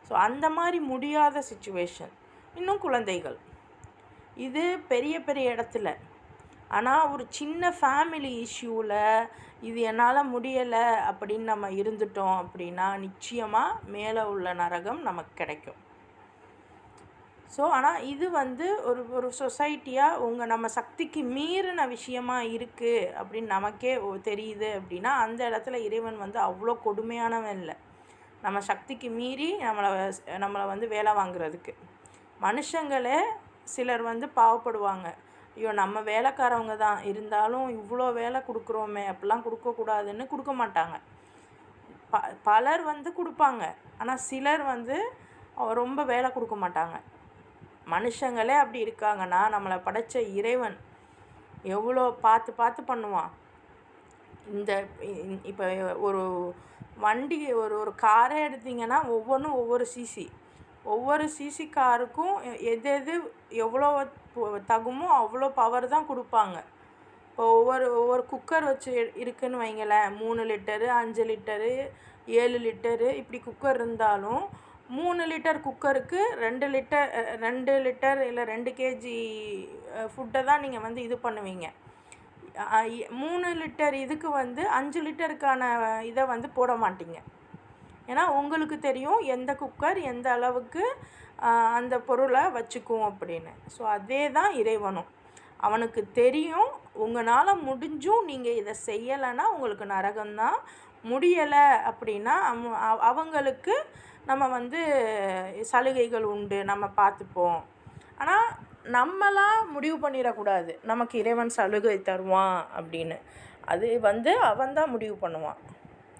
ஸோ அந்த மாதிரி முடியாத சிச்சுவேஷன். இன்னும் குழந்தைகள், இது பெரிய பெரிய இடத்துல. ஆனால் ஒரு சின்ன ஃபேமிலி இஷ்யூவில் இது என்னால் முடியலை அப்படின்னு நம்ம இருந்துட்டோம் அப்படின்னா நிச்சயமாக மேலே உள்ள நரகம் நமக்கு கிடைக்கும். ஸோ ஆனால் இது ஒரு சொசைட்டியாக நம்ம சக்திக்கு மீறின விஷயமாக இருக்குது அப்படின்னு நமக்கே தெரியுது அப்படின்னா அந்த இடத்துல இறைவன் அவ்வளோ கொடுமையானவன் இல்லை. நம்ம சக்திக்கு மீறி நம்மளை வேலை வாங்குறதுக்கு மனுஷங்களே சிலர் பாவப்படுவாங்க. ஐயோ, நம்ம வேலைக்காரவங்க தான் இருந்தாலும் இவ்வளோ வேலை கொடுக்குறோமே, அப்படிலாம் கொடுக்கக்கூடாதுன்னு கொடுக்க மாட்டாங்க. பலர் கொடுப்பாங்க, ஆனால் சிலர் ரொம்ப வேலை கொடுக்க மாட்டாங்க. மனுஷங்களே அப்படி இருக்காங்கன்னா நம்மளை படைச்ச இறைவன் எவ்வளோ பார்த்து பண்ணுவான். இப்போ ஒரு வண்டி ஒரு காரே எடுத்திங்கன்னா ஒவ்வொன்றும் ஒவ்வொரு சிசி காருக்கும் எது எவ்வளோ தகுமோ அவ்வளோ பவர் தான் கொடுப்பாங்க. இப்போ ஒவ்வொரு குக்கர் வச்சு இருக்குதுன்னு வைங்களேன், 3 லிட்டரு 5 லிட்டரு 7 லிட்டரு இப்படி குக்கர் இருந்தாலும் 3 லிட்டர் குக்கருக்கு 2 லிட்டர் இல்லை 2 கேஜி ஃபுட்டை தான் நீங்கள் இது பண்ணுவீங்க. 3 லிட்டர் இதுக்கு 5 லிட்டருக்கான இதை போட மாட்டீங்க. ஏன்னா உங்களுக்கு தெரியும் எந்த குக்கர் எந்த அளவுக்கு அந்த பொருளை வச்சுக்கும் அப்படின்னு. ஸோ அதே தான் இறைவனும், அவனுக்கு தெரியும் உங்களால் முடிஞ்சும் நீங்கள் இதை செய்யலைன்னா உங்களுக்கு நரகம்தான். முடியலை அப்படின்னா அவங்களுக்கு நம்ம சலுகைகள் உண்டு, நம்ம பார்த்துப்போம். ஆனால் நம்மளாம் முடிவு பண்ணிடக்கூடாது நமக்கு இறைவன் சலுகை தருவான் அப்படின்னு. அது அவன் தான் முடிவு பண்ணுவான்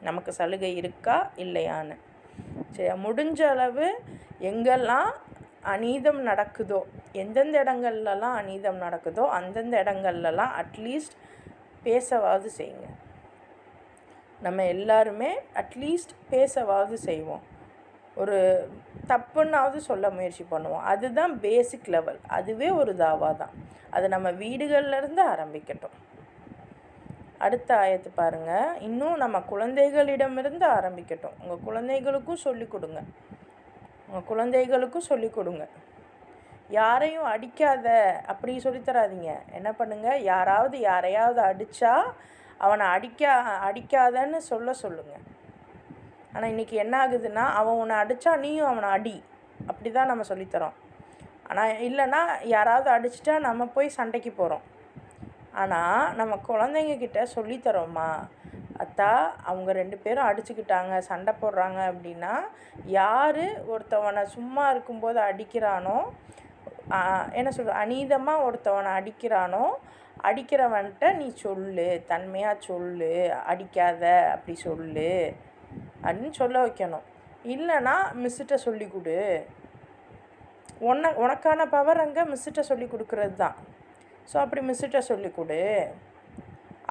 நமக்கு சலுகை இருக்கா இல்லையான்னு. சரி, முடிஞ்ச அளவு எங்கெல்லாம் அநீதம் நடக்குதோ, எந்தெந்த இடங்கள்லாம் அநீதம் நடக்குதோ அந்தந்த இடங்கள்லாம் அட்லீஸ்ட் பேசவாவது செய்யுங்க. நம்ம எல்லாருமே அட்லீஸ்ட் பேசவாவது செய்வோம், ஒரு தப்புன்னாவது சொல்ல முயற்சி பண்ணுவோம். அதுதான் பேசிக் லெவல், அதுவே ஒரு தாவா தான். அது நம்ம வீடுகள்லேருந்து ஆரம்பிக்கட்டும். அடுத்த ஆயத்து பாருங்கள். இன்னும் நம்ம குழந்தைகளிடமிருந்து ஆரம்பிக்கட்டும். உங்கள் குழந்தைகளுக்கும் சொல்லிக் கொடுங்க. யாரையும் அடிக்காத அப்படி சொல்லித்தராதீங்க. என்ன பண்ணுங்கள், யாரையாவது அடித்தா அவனை அடிக்காதன்னு சொல்லுங்கள். ஆனால் இன்றைக்கி என்ன ஆகுதுன்னா, அவன் உன்னை அடித்தா நீயும் அவனை அடி, அப்படி தான் நம்ம சொல்லித்தரோம். ஆனால் இல்லைன்னா யாராவது அடிச்சிட்டா நம்ம போய் சண்டைக்கு போகிறோம். ஆனால் நம்ம குழந்தைங்கக்கிட்ட சொல்லித்தரோமா, அத்தா அவங்க 2 பேரும் அடிச்சுக்கிட்டாங்க, சண்டை போடுறாங்க அப்படின்னா, யார் ஒருத்தவனை சும்மா இருக்கும்போது அடிக்கிறானோ, என்ன சொல்கிற, அநீதமாக ஒருத்தவனை அடிக்கிறானோ, அடிக்கிறவன்கிட்ட நீ சொல்லு, தன்மையாக சொல்லு, அடிக்காத அப்படி சொல்லு அப்படின்னு சொல்ல வைக்கணும். இல்லைன்னா மிஸ்ஸுகிட்ட சொல்லி கொடு. உனக்கான பவர் அங்கே மிஸ்ஸுகிட்ட சொல்லி கொடுக்குறது தான். ஸோ அப்படி மிஸ்ஸுகிட்ட சொல்லி கொடு.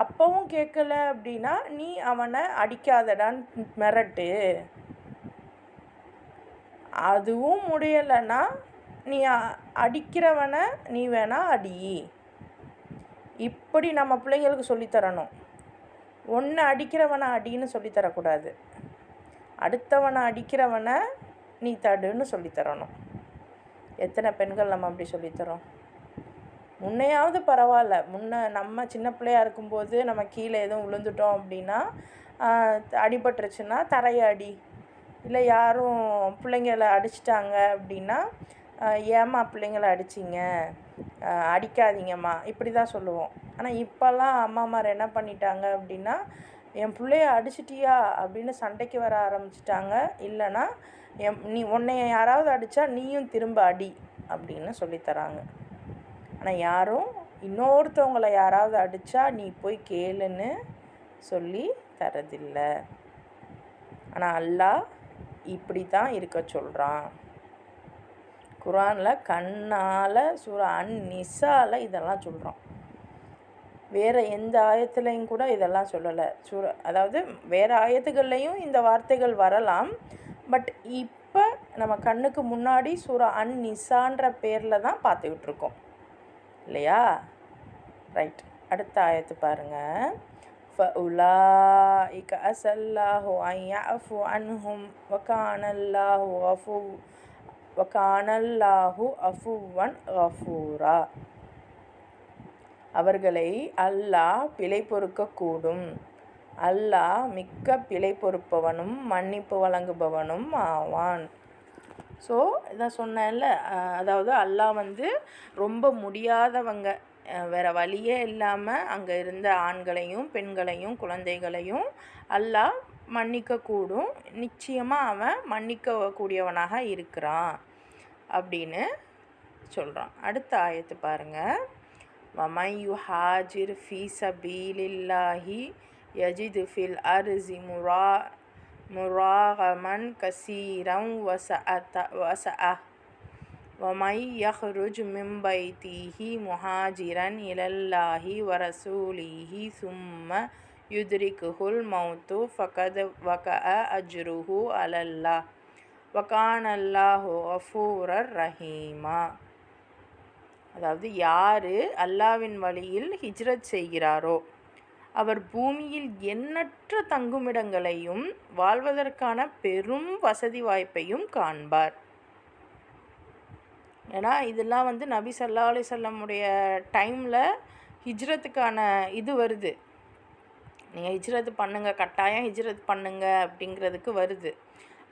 அப்போவும் கேட்கல அப்படின்னா நீ அவனை அடிக்காதடான்னு மிரட்டு. அதுவும் முடியலைன்னா நீ அடிக்கிறவனை நீ வேணா அடி. இப்படி நம்ம பிள்ளைங்களுக்கு சொல்லித்தரணும். ஒன்று அடிக்கிறவனை அடின்னு சொல்லித்தரக்கூடாது. அடுத்தவனை அடிக்கிறவனை நீ தடுன்னு சொல்லித்தரணும். எத்தனை பெண்கள் நம்ம அப்படி சொல்லித்தரோம்? முன்னையாவது பரவாயில்ல, நம்ம சின்ன பிள்ளையாக இருக்கும்போது நம்ம கீழே எதுவும் விழுந்துட்டோம் அப்படின்னா அடிபட்டுருச்சுன்னா தரையை அடி, இல்லை யாரும் பிள்ளைங்களை அடிச்சிட்டாங்க அப்படின்னா ஏம்மா பிள்ளைங்களை அடிச்சிங்க, அடிக்காதீங்கம்மா, இப்படி தான் சொல்லுவோம். ஆனால் இப்போல்லாம் அம்மாமார் என்ன பண்ணிட்டாங்க அப்படின்னா, என் பிள்ளைய அடிச்சிட்டியா அப்படின்னு சண்டைக்கு வர ஆரம்பிச்சிட்டாங்க. இல்லைன்னா உன்னைய யாராவது அடித்தா நீயும் திரும்ப அடி அப்படின்னு சொல்லித்தராங்க. ஆனால் யாரும் இன்னொருத்தவங்களை யாராவது அடித்தா நீ போய் கேளுன்னு சொல்லி தரதில்லை. ஆனால் அல்லாஹ் இப்படி தான் இருக்க சொல்கிறான். குர்ஆனில் கண்ணால் சூரா அன்-நிசால இதெல்லாம் சொல்கிறான். வேறு எந்த ஆயத்துலையும் கூட இதெல்லாம் சொல்லலை. அதாவது வேறு ஆயத்துகள்லையும் இந்த வார்த்தைகள் வரலாம். பட் இப்போ நம்ம கண்ணுக்கு முன்னாடி சூரா அன்-நிசான்ற பேரில் தான் பார்த்துக்கிட்டு இருக்கோம் இல்லையா? ரைட், அடுத்த ஆயத்து பாருங்கள். فَأُولَٰئِكَ عَسَى اللَّهُ أَن يَعْفُوَ عَنْهُمْ وَكَانَ اللَّهُ عَفُوًّا غَفُورًا. அவர்களை அல்லாஹ் பிழை பொறுக்கக்கூடும். அல்லாஹ் மிக்க பிழை பொறுப்பவனும் மன்னிப்பு வழங்குபவனும் ஆவான். ஸோ இதான் சொன்னேன்ல, அதாவது அல்லாஹ் ரொம்ப முடியாதவங்க, வேறு வழியே இல்லாமல் அங்கே இருந்த ஆண்களையும் பெண்களையும் குழந்தைகளையும் அல்லாஹ் மன்னிக்கக்கூடும். நிச்சயமாக அவன் மன்னிக்கக்கூடியவனாக இருக்கிறான் அப்படின்னு சொல்கிறான். அடுத்த ஆயத்து பாருங்கள். وَمَنْ يُهَاجِرْ فِي سَبِيلِ اللَّهِ يَجِدْ فِي الْأَرْضِ مُرَاغَمًا كَثِيرًا وَسَعَةً وَمَنْ يَخْرُجْ مِنْ بَيْتِهِ مُهَاجِرًا إِلَى اللَّهِ وَرَسُولِهِ ثُمَّ يُدْرِكْهُ الْمَوْتُ فَقَدْ وَقَعَ أَجْرُهُ عَلَى اللَّهِ وَكَانَ اللَّهُ غَفُورًا رَحِيمًا. அதாவது யார் அல்லாவின் வழியில் ஹிஜ்ரத் செய்கிறாரோ அவர் பூமியில் எண்ணற்ற தங்குமிடங்களையும் வாழ்வதற்கான பெரும் வசதி வாய்ப்பையும் காண்பார். ஏன்னா இதெல்லாம் நபி ஸல்லல்லாஹு அலைஹி வஸல்லமுடைய டைமில் ஹிஜ்ரத்துக்கான இது வருது. நீங்கள் ஹிஜ்ரத் பண்ணுங்கள், கட்டாயம் ஹிஜ்ரத் பண்ணுங்கள் அப்படிங்கிறதுக்கு வருது.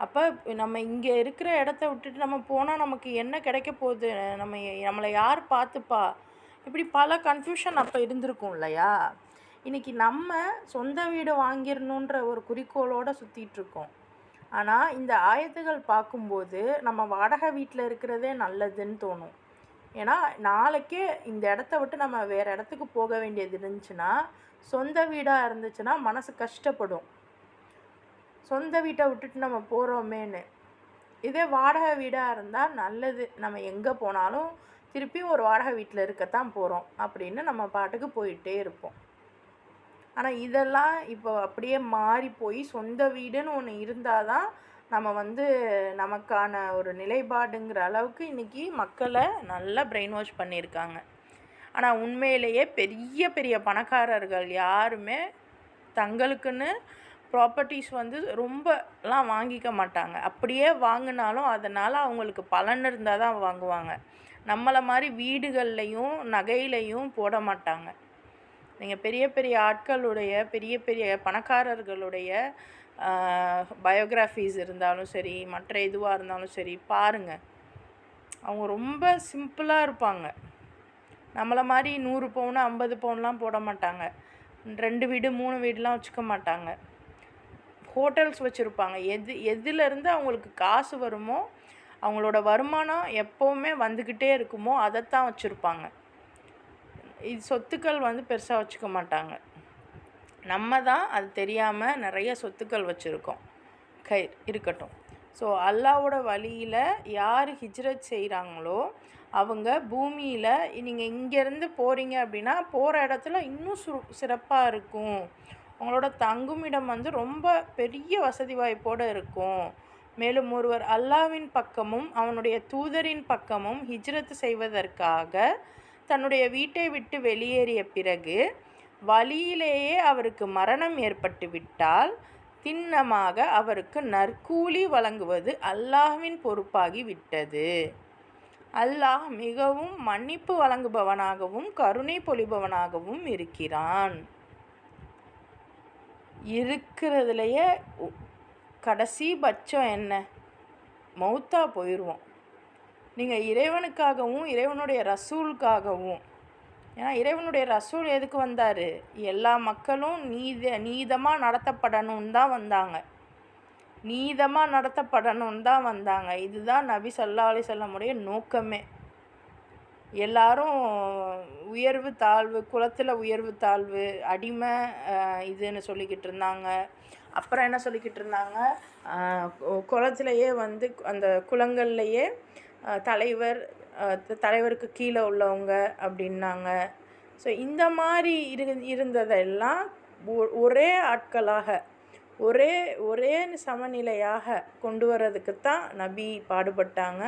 அப்போ நம்ம இங்கே இருக்கிற இடத்த விட்டுட்டு நம்ம போனால் நமக்கு என்ன கிடைக்க போகுது, நம்மளை யார் பார்த்துப்பா, இப்படி பல கன்ஃபியூஷன் அப்போ இருந்திருக்கும் இல்லையா? இன்றைக்கி நம்ம சொந்த வீடு வாங்கிடணுன்ற ஒரு குறிக்கோளோடு சுற்றிட்டுருக்கோம். ஆனால் இந்த ஆயத்துகள் பார்க்கும்போது நம்ம வாடகை வீட்டில் இருக்கிறதே நல்லதுன்னு தோணும். ஏன்னா நாளைக்கே இந்த இடத்த விட்டு நம்ம வேறு இடத்துக்கு போக வேண்டியது இருந்துச்சுன்னா, சொந்த வீடாக இருந்துச்சுன்னா மனசு கஷ்டப்படும், சொந்த வீட்டை விட்டுட்டு நம்ம போகிறோமேன்னு. இதே வாடகை வீடாக இருந்தால் நல்லது, நம்ம எங்கே போனாலும் திருப்பியும் ஒரு வாடகை வீட்டில் இருக்கத்தான் போகிறோம் அப்படின்னு நம்ம பாட்டுக்கு போயிட்டே இருப்போம். ஆனால் இதெல்லாம் இப்போ அப்படியே மாறி போய் சொந்த வீடுன்னு ஒன்று இருந்தால் தான் நம்ம நமக்கான ஒரு நிலைப்பாடுங்கிற அளவுக்கு இன்றைக்கி மக்களை நல்லா பிரெயின் வாஷ் பண்ணியிருக்காங்க. ஆனால் உண்மையிலேயே பெரிய பெரிய பணக்காரர்கள் யாருமே தங்களுக்குன்னு ப்ராப்பர்ட்டிஸ் ரொம்பலாம் வாங்கிக்க மாட்டாங்க. அப்படியே வாங்கினாலும் அதனால் அவங்களுக்கு பலன் இருந்தால் தான் வாங்குவாங்க. நம்மளை மாதிரி வீடுகள்லையும் நகையிலையும் போட மாட்டாங்க. நீங்கள் பெரிய பெரிய ஆட்களுடைய பெரிய பெரிய பணக்காரர்களுடைய பயோகிராஃபிஸ் இருந்தாலும் சரி, மற்ற எதுவாக இருந்தாலும் சரி பாருங்கள், அவங்க ரொம்ப சிம்பிளாக இருப்பாங்க. நம்மளை மாதிரி 100 பவுன் 50 பவுன்லாம் போட மாட்டாங்க. 2 வீடு 3 வீடுலாம் வச்சுக்க மாட்டாங்க. ஹோட்டல்ஸ் வச்சுருப்பாங்க. எதுலேருந்து அவங்களுக்கு காசு வருமோ, அவங்களோட வருமானம் எப்போவுமே வந்துக்கிட்டே இருக்குமோ அதைத்தான் வச்சுருப்பாங்க. இது சொத்துக்கள் பெருசாக வச்சுக்க மாட்டாங்க. நம்ம தான் அது தெரியாமல் நிறைய சொத்துக்கள் வச்சுருக்கோம். இருக்கட்டும். ஸோ அல்லாவோட வழியில் யார் ஹிஜ்ரத் செய்கிறாங்களோ அவங்க பூமியில் நீங்கள் இங்கேருந்து போகிறீங்க அப்படின்னா போகிற இடத்துல இன்னும் சிறப்பாக இருக்கும். உங்களோட தங்குமிடம் ரொம்ப பெரிய வசதி வாய்ப்போடு இருக்கும். மேலும் ஒருவர் அல்லாவின் பக்கமும் அவனுடைய தூதரின் பக்கமும் ஹிஜ்ரத் செய்வதற்காக தன்னுடைய வீட்டை விட்டு வெளியேறிய பிறகு வழியிலேயே அவருக்கு மரணம் ஏற்பட்டு விட்டால் திண்ணமாக அவருக்கு நற்கூலி வழங்குவது அல்லாஹ்வின் பொறுப்பாகி விட்டது. அல்லாஹ் மிகவும் மன்னிப்பு வழங்குபவனாகவும் கருணை பொழிபவனாகவும் இருக்கிறான். இருக்கிறதுலையே கடைசி பட்சம் என்ன? மௌத்தா போயிடுவோம். நீங்கள் இறைவனுக்காகவும் இறைவனுடைய ரசூலுக்காகவும், ஏன்னா இறைவனுடைய ரசூல் எதுக்கு வந்தார்? எல்லா மக்களும் நீதமாக நடத்தப்படணும்னு தான் வந்தாங்க. இதுதான் நபி ஸல்லல்லாஹு அலைஹி வஸல்லமுடைய நோக்கமே. எல்லாரும் உயர்வு தாழ்வு, குலத்தில் உயர்வு தாழ்வு, அடிமை இதுன்னு சொல்லிக்கிட்டு இருந்தாங்க. அப்புறம் என்ன சொல்லிக்கிட்டு இருந்தாங்க? குலத்திலேயே அந்த குலங்கள்லையே தலைவருக்கு கீழே உள்ளவங்க அப்படின்னாங்க. ஸோ இந்த மாதிரி இருந்ததெல்லாம் ஒரே ஆட்களாக ஒரே சமநிலையாக கொண்டு வர்றதுக்குத்தான் நபி பாடுபட்டாங்க.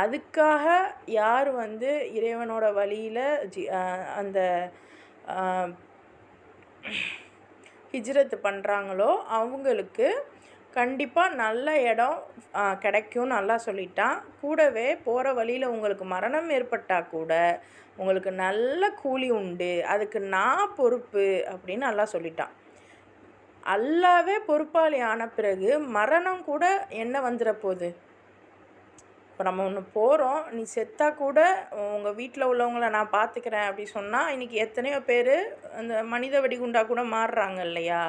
அதுக்காக யார் இறைவனோட வழியில் அந்த ஹிஜ்ரத் பண்ணுறாங்களோ அவங்களுக்கு கண்டிப்பாக நல்ல இடம் கிடைக்கும்னு நல்லா சொல்லிட்டான். கூடவே போகிற வழியில் உங்களுக்கு மரணம் ஏற்பட்டால் கூட உங்களுக்கு நல்ல கூலி உண்டு, அதுக்கு நான் பொறுப்பு அப்படின்னு நல்லா சொல்லிட்டான். அல்லாவே பொறுப்பாளி ஆன பிறகு மரணம் கூட என்ன வந்துட போகுது? இப்போ நம்ம ஒன்று போகிறோம், நீ செத்தா கூட உங்கள் வீட்டில் உள்ளவங்கள நான் பார்த்துக்கிறேன் அப்படி சொன்னால் இன்றைக்கி எத்தனையோ பேர் அந்த மனித வெடிகுண்டாக கூட மாறுறாங்க இல்லையா?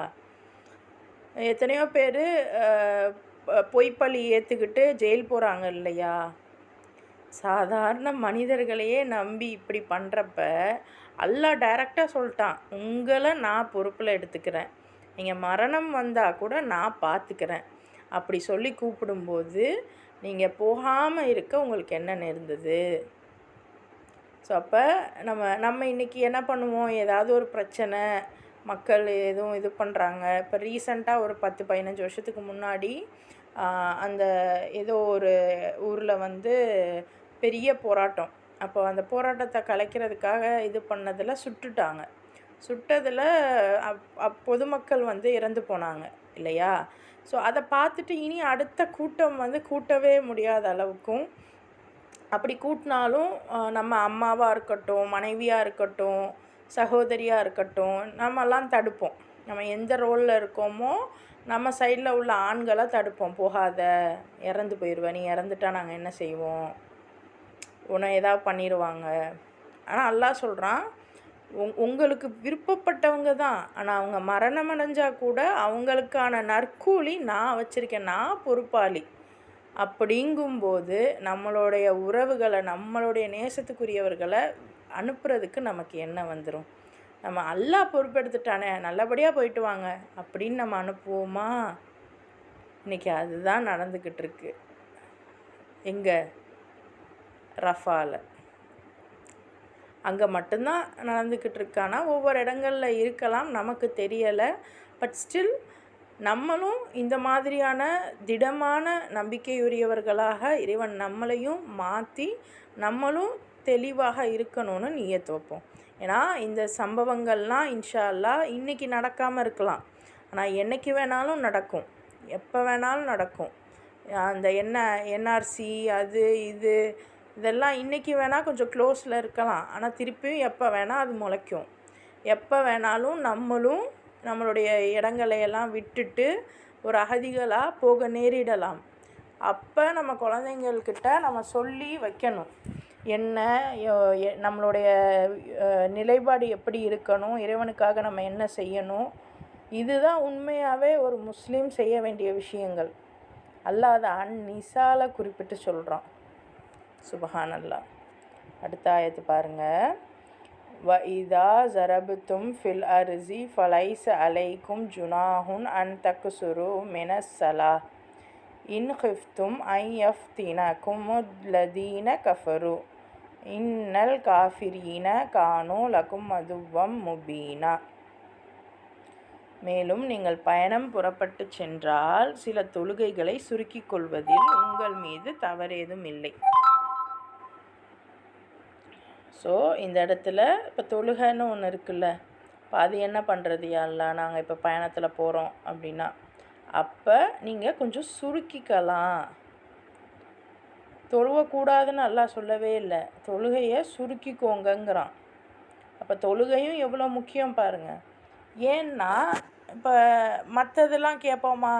எத்தனையோ பேர் பொய்ப்பழி ஏற்றுக்கிட்டு ஜெயில் போகிறாங்க இல்லையா? சாதாரண மனிதர்களையே நம்பி இப்படி பண்ணுறப்ப அல்லாஹ் டைரெக்டாக சொல்லிட்டான், உங்களை நான் பொறுப்பில் எடுத்துக்கிறேன், நீங்கள் மரணம் வந்தால் கூட நான் பார்த்துக்கிறேன் அப்படி சொல்லி கூப்பிடும்போது நீங்கள் போகாமல் இருக்க உங்களுக்கு என்ன நேர்ந்தது? ஸோ அப்போ நம்ம இன்றைக்கி என்ன பண்ணுவோம்? ஏதாவது ஒரு பிரச்சனை, மக்கள் எதுவும் இது பண்ணுறாங்க. இப்போ ரீசண்டாக ஒரு 10-15 வருஷத்துக்கு முன்னாடி அந்த ஏதோ ஒரு ஊரில் பெரிய போராட்டம். அப்போ அந்த போராட்டத்தை கலைக்கிறதுக்காக இது பண்ணதில் சுட்டுட்டாங்க. சுட்டதில் பொதுமக்கள் இறந்து போனாங்க இல்லையா? ஸோ அதை பார்த்துட்டு இனி அடுத்த கூட்டம் கூட்டவே முடியாத அளவுக்கும், அப்படி கூட்டினாலும் நம்ம அம்மாவாக இருக்கட்டும், மனைவியாக இருக்கட்டும், சகோதரியாக இருக்கட்டும், நம்மெல்லாம் தடுப்போம். நம்ம எந்த ரோலில் இருக்கோமோ நம்ம சைடில் உள்ள ஆண்களை தடுப்போம். போகாத, இறந்து போயிடுவேன், நீ இறந்துட்டா நாங்கள் என்ன செய்வோம், உன்னை ஏதாவது பண்ணிடுவாங்க. ஆனால் அல்லாஹ் சொல்கிறான், உங்களுக்கு விருப்பப்பட்டவங்க தான், ஆனால் அவங்க மரணம் அடைஞ்சால் கூட அவங்களுக்கான நற்கூலி நான் வச்சுருக்கேன், நான் பொறுப்பாளி. அப்படிங்கும்போது நம்மளுடைய உறவுகளை, நம்மளுடைய நேசத்துக்குரியவர்களை அனுப்புறதுக்கு நமக்கு என்ன வந்துடும்? நம்ம அல்லாஹ் பொறுப்பெடுத்துட்டானே, நல்லபடியாக போயிட்டு வாங்க அப்படின்னு நம்ம அனுப்புவோமா? இன்றைக்கி அதுதான் நடந்துக்கிட்டு இருக்கு. எங்கே? ரஃபாவில் அங்கே மட்டும்தான் நடந்துக்கிட்டு இருக்கானா? ஒவ்வொரு இடங்களில் இருக்கலாம், நமக்கு தெரியலை. பட் ஸ்டில் நம்மளும் இந்த மாதிரியான திடமான நம்பிக்கையுரியவர்களாக இறைவன் நம்மளையும் மாற்றி நம்மளும் தெளிவாக இருக்கணும்னு நியத்து வைப்போம். ஏன்னா இந்த சம்பவங்கள்லாம் இன்ஷா அல்லாஹ் இன்றைக்கி நடக்காமல் இருக்கலாம், ஆனால் என்றைக்கு வேணாலும் நடக்கும், எப்போ வேணாலும் நடக்கும். அந்த என்ஆர்சி அது இதெல்லாம் இன்றைக்கி வேணால் கொஞ்சம் க்ளோஸில் இருக்கலாம், ஆனால் திருப்பியும் எப்போ வேணால் அது முளைக்கும். எப்போ வேணாலும் நம்மளும் நம்மளுடைய இடங்களையெல்லாம் விட்டுட்டு ஒரு அகதிகளாக போக நேரிடலாம். அப்போ நம்ம குழந்தைங்கள்கிட்ட நம்ம சொல்லி வைக்கணும், என்ன நம்மளுடைய நிலைப்பாடு எப்படி இருக்கணும், இறைவனுக்காக நம்ம என்ன செய்யணும், இதுதான் உண்மையாகவே ஒரு முஸ்லீம் செய்ய வேண்டிய விஷயங்கள். அல்லாஹ் அதை அந்நிசால குறிப்பிட்டு சொல்கிறான். சுபஹான் அல்லாஹ். அடுத்த ஆயத்து பாருங்கள். வஇதா ஜரபுத்தும் ஃபில் அர்ஸி ஃபலைஸ அலைக்கும் ஜுனாஹுன் அன் தக்சுரு மினஸ்ஸலா இன் ஹிஃப்தும் ஐ யஃப்தினக்கும் லதீன கஃபரு இன்னல் காஃபிரீன கானு லகும் மதுவம் முபீனா. மேலும் நீங்கள் பயணம் புறப்பட்டு சென்றால் சில தொழுகைகளை சுருக்கிக் கொள்வதில் உங்கள் மீது தவறேதும் இல்லை. ஸோ இந்த இடத்துல இப்போ தொழுகைன்னு ஒன்று இருக்குல்ல, இப்போ அது என்ன பண்ணுறது யாரெல்லாம் நாங்கள் இப்போ பயணத்தில் போகிறோம் அப்படின்னா, அப்போ நீங்கள் கொஞ்சம் சுருக்கிக்கலாம். தொழுவக்கூடாதுன்னு எல்லாம் சொல்லவே இல்லை, தொழுகையை சுருக்கிக்கோங்கங்கிறான். அப்போ தொழுகையும் எவ்வளோ முக்கியம் பாருங்கள். ஏன்னா இப்போ மற்றதெல்லாம் கேட்போமா,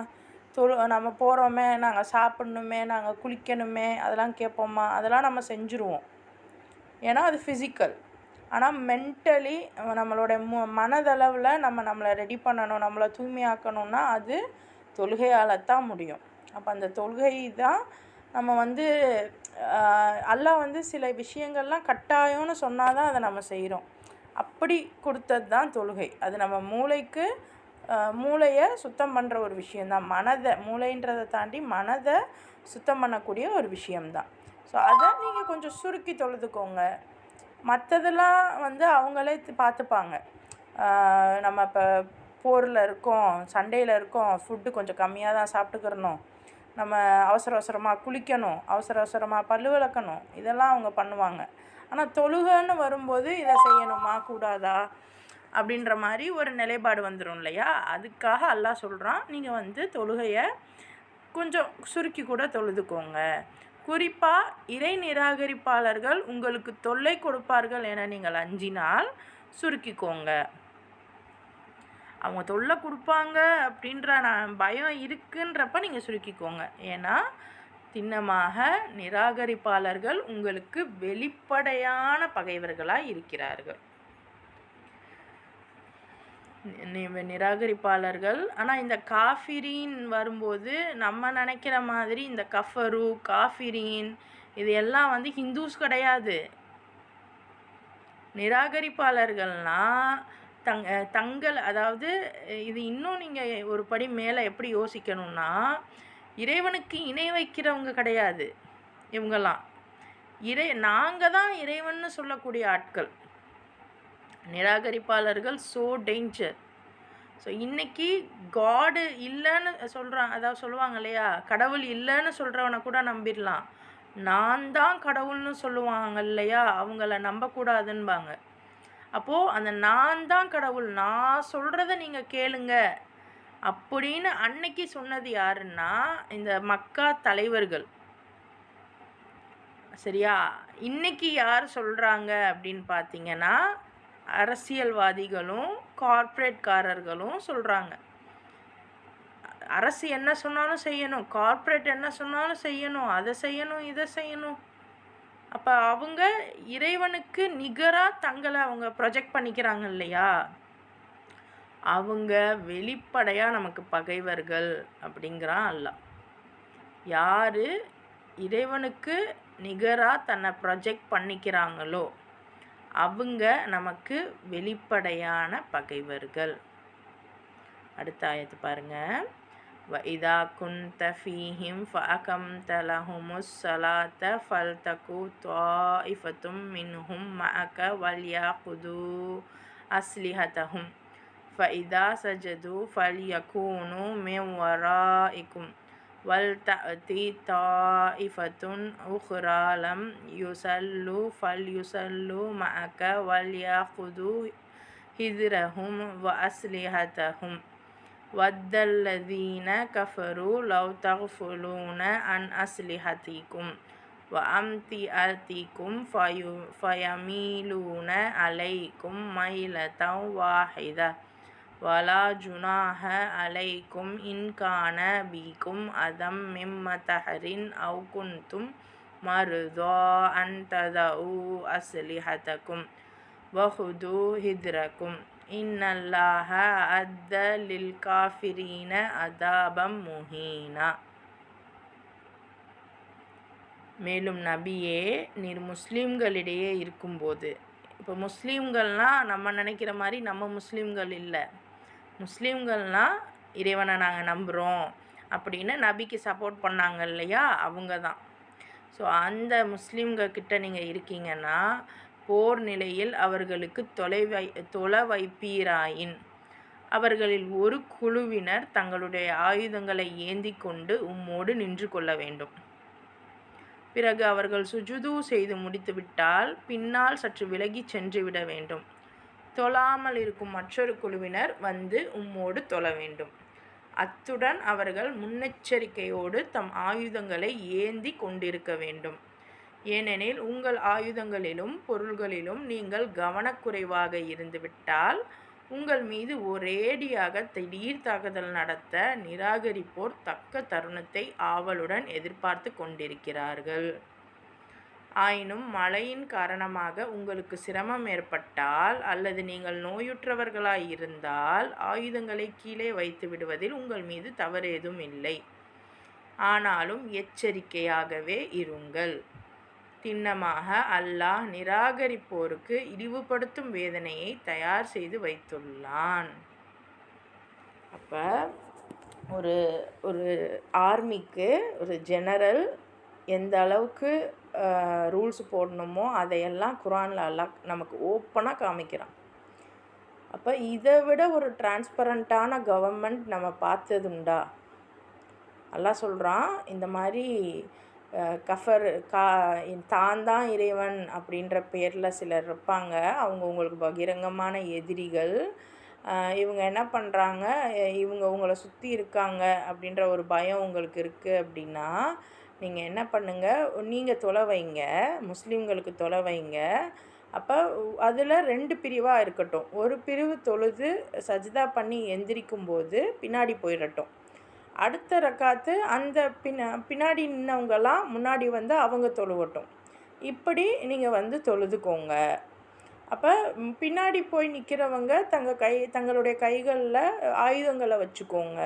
நம்ம போகிறோமே, நாங்கள் சாப்பிட்ணுமே, நாங்கள் குளிக்கணுமே, அதெல்லாம் கேட்போமா, அதெல்லாம் நம்ம செஞ்சுருவோம், ஏன்னா அது ஃபிசிக்கல். ஆனால் மென்டலி நம்மளோட மனதளவில் நம்மளை ரெடி பண்ணணும், நம்மளை தூய்மையாக்கணும்னா அது தொழுகையால் தான் முடியும். அப்போ அந்த தொழுகை தான் நம்ம அல்லாஹ் சில விஷயங்கள்லாம் கட்டாயம்னு சொன்னால் தான் அதை நம்ம செய்கிறோம். அப்படி கொடுத்தது தான் தொழுகை. அது நம்ம மூளையை சுத்தம் பண்ணுற ஒரு விஷயந்தான். மூளைன்றதை தாண்டி மனதை சுத்தம் பண்ணக்கூடிய ஒரு விஷயம்தான். ஸோ அதை நீங்கள் கொஞ்சம் சுருக்கி தொழுதுக்கோங்க. மற்றதெல்லாம் அவங்களே பார்த்துப்பாங்க. நம்ம இப்போ போரில் இருக்கோம், சண்டையில் இருக்கோம், ஃபுட்டு கொஞ்சம் கம்மியாக தான் சாப்பிட்டுக்கிறணும், நம்ம அவசரமாக குளிக்கணும், அவசரமாக பல்லு விளக்கணும், இதெல்லாம் அவங்க பண்ணுவாங்க. ஆனால் தொழுகைன்னு வரும்போது இதை செய்யணுமா கூடாதா அப்படின்ற மாதிரி ஒரு நிலைப்பாடு வந்துடும் இல்லையா. அதுக்காக அல்லாஹ் சொல்கிறான், நீங்கள் தொழுகையை கொஞ்சம் சுருக்கி கூட தொழுதுக்கோங்க. குறிப்பாக இறை நிராகரிப்பாளர்கள் உங்களுக்கு தொல்லை கொடுப்பார்கள் என நீங்கள் அஞ்சினால் சுருக்கிக்கோங்க. அவங்க தொல்லை கொடுப்பாங்க அப்படின்ற பயம் இருக்குன்றப்ப நீங்கள் சுருக்கிக்கோங்க. ஏன்னா திண்ணமாக நிராகரிப்பாளர்கள் உங்களுக்கு வெளிப்படையான பகைவர்களாக இருக்கிறார்கள். நிராகரிப்பாளர்கள். ஆனால் இந்த காஃபிரீன் வரும்போது நம்ம நினைக்கிற மாதிரி இந்த கஃபரு காஃபிரீன் இது எல்லாம் ஹிந்துஸ் கிடையாது. நிராகரிப்பாளர்கள்னால் தங்கள் அதாவது இது இன்னும் நீங்கள் ஒரு படி மேலே எப்படி யோசிக்கணும்னா, இறைவனுக்கு இணை வைக்கிறவங்க கிடையாது இவங்கெல்லாம். நாங்கள் தான் இறைவன்னு சொல்லக்கூடிய ஆட்கள். நிராகரிப்பாளர்கள் ஸோ டேஞ்சர். ஸோ இன்றைக்கி காடு இல்லைன்னு சொல்கிறான், அதாவது சொல்லுவாங்க இல்லையா, கடவுள் இல்லைன்னு சொல்கிறவனை கூட நம்பிடலாம், நான் தான் கடவுள்னு சொல்லுவாங்க இல்லையா, அவங்கள நம்பக்கூடாதுன்பாங்க. அப்போது அந்த நான் தான் கடவுள், நான் சொல்கிறத நீங்கள் கேளுங்க அப்படின்னு அன்னைக்கு சொன்னது யாருன்னா இந்த மக்கா தலைவர்கள். சரியா? இன்றைக்கி யார் சொல்கிறாங்க அப்படின்னு பார்த்தீங்கன்னா அரசியல்வாதிகளும் கார்ப்பரேட்காரர்களும் சொல்கிறாங்க. அரசு என்ன சொன்னாலும் செய்யணும், கார்ப்பரேட் என்ன சொன்னாலும் செய்யணும், அதை செய்யணும் இதை செய்யணும். அப்போ அவங்க இறைவனுக்கு நிகராக தங்களை அவங்க ப்ரொஜெக்ட் பண்ணிக்கிறாங்க இல்லையா, அவங்க வெளிப்படையாக நமக்கு பகைவர்கள் அப்படிங்கிறான் அல்லாஹ். யார் இறைவனுக்கு நிகராக தன்னை ப்ரொஜெக்ட் பண்ணிக்கிறாங்களோ அவங்க நமக்கு வெளிப்படையான பகைவர்கள். அடுத்த ஆயத்து பாருங்கள். وَإِذَا كُنْتَ فِيهِمْ فَأَقَمْتَ لَهُمُ الصَّلَاةَ فَلْتَكُنْ طَائِفَةٌ مِّنْهُمْ مَعَكَ وَلْيَأْخُذُوا أَسْلِحَتَهُمْ فَإِذَا سَجَدُوا فَلْيَكُونُوا مِنْ وَرَائِكُمْ وَلْتَأْتِ طَائِفَةٌ أُخْرَى لَمْ يُصَلُّوا فَلْيُصَلُّوا مَعَكَ وَلْيَأْخُذُوا حِذْرَهُمْ وَأَسْلِحَتَهُمْ وَدَّ الَّذِينَ كَفَرُوا لَوْ تَغْفُلُونَ عَنْ أَسْلِحَتِكُمْ وَأَمْتِعَتِكُمْ فَيَمِيلُونَ عَلَيْكُمْ مَيْلَةً وَاحِدَةً وَلَا جُنَاحَ عَلَيْكُمْ إِنْ كَانَ بِكُمْ أَذًى مِّن مَّطَرٍ أَوْ كُنْتُمْ மருதா அன் ததஉ அஸ்லிஹதக்கும் வஹுது ஹித்ரக்கும் இன்னல்லாஹ அத்த லில் காஃபிரீன அதாபம் முஹீனா. மேலும் நபியே, நீர் முஸ்லீம்களிடையே இருக்கும்போது, இப்போ முஸ்லீம்கள்னால் நம்ம நினைக்கிற மாதிரி நம்ம முஸ்லீம்கள் இல்லை. முஸ்லீம்கள்னால் இறைவனை நாங்கள் நம்புகிறோம் அப்படின்னு நபிக்கு சப்போர்ட் பண்ணாங்க இல்லையா, அவங்க தான். ஸோ அந்த முஸ்லீம்கிட்ட நீங்கள் இருக்கீங்கன்னா போர் நிலையில் அவர்களுக்கு தொலை வைப்பீராயின் அவர்களில் ஒரு குழுவினர் தங்களுடைய ஆயுதங்களை ஏந்தி கொண்டு உம்மோடு நின்று கொள்ள வேண்டும். பிறகு அவர்கள் சுஜுது செய்து முடித்துவிட்டால் பின்னால் சற்று விலகி சென்று விட வேண்டும். தொழாமல் இருக்கும் மற்றொரு குழுவினர் வந்து உம்மோடு தொழ வேண்டும். அத்துடன் அவர்கள் முன்னெச்சரிக்கையோடு தம் ஆயுதங்களை ஏந்தி கொண்டிருக்க வேண்டும். ஏனெனில் உங்கள் ஆயுதங்களிலும் பொருள்களிலும் நீங்கள் கவனக்குறைவாக இருந்துவிட்டால் உங்கள் மீது ஒரேடியாக திடீர் தாக்குதல் நடத்த நிராகரிப்போர் தக்க தருணத்தை ஆவலுடன் எதிர்பார்த்து கொண்டிருக்கிறார்கள். ஆயினும் மழையின் காரணமாக உங்களுக்கு சிரமம் ஏற்பட்டால் அல்லது நீங்கள் நோயுற்றவர்களாய் இருந்தால் ஆயுதங்களை கீழே வைத்து விடுவதில் உங்கள் மீது தவறேதும் இல்லை. ஆனாலும் எச்சரிக்கையாகவே இருங்கள். திண்ணமாக அல்லாஹ் நிராகரிப்போருக்கு இழிவுபடுத்தும் வேதனையை தயார் செய்து வைத்துள்ளான். அப்போ ஒரு ஒரு ஆர்மிக்கு ஒரு ஜெனரல் எந்த அளவுக்கு ரூல்ஸ் போடணுமோ அதையெல்லாம் குர்ஆனில் அல்லாஹ் நமக்கு ஓப்பனாக காமிக்கிறான். அப்போ இதை விட ஒரு டிரான்ஸ்பரண்ட்டான கவர்மெண்ட் நம்ம பார்த்ததுண்டா? அல்லாஹ் சொல்கிறான், இந்த மாதிரி தான் தான் இறைவன் அப்படின்ற பேரில் சிலர் இருப்பாங்க. அவங்க உங்களுக்கு பகிரங்கமான எதிரிகள். இவங்க என்ன பண்ணுறாங்க, இவங்க உங்களை சுற்றி இருக்காங்க அப்படின்ற ஒரு பயம் உங்களுக்கு இருக்குது அப்படின்னா நீங்கள் என்ன பண்ணுங்கள், நீங்கள் தொலை வைங்க, முஸ்லீம்களுக்கு தொலை வைங்க. அப்போ அதில் 2 பிரிவாக இருக்கட்டும். ஒரு பிரிவு தொழுது சஜ்தா பண்ணி எந்திரிக்கும்போது பின்னாடி போயிடட்டும். அடுத்த ரக்காத்து அந்த பின்னாடி நின்னவங்கெல்லாம் முன்னாடி வந்து அவங்க தொழுவட்டும். இப்படி நீங்கள் வந்து தொழுதுக்கோங்க. அப்போ பின்னாடி போய் நிற்கிறவங்க தங்களுடைய கைகளில் ஆயுதங்களை வச்சுக்கோங்க.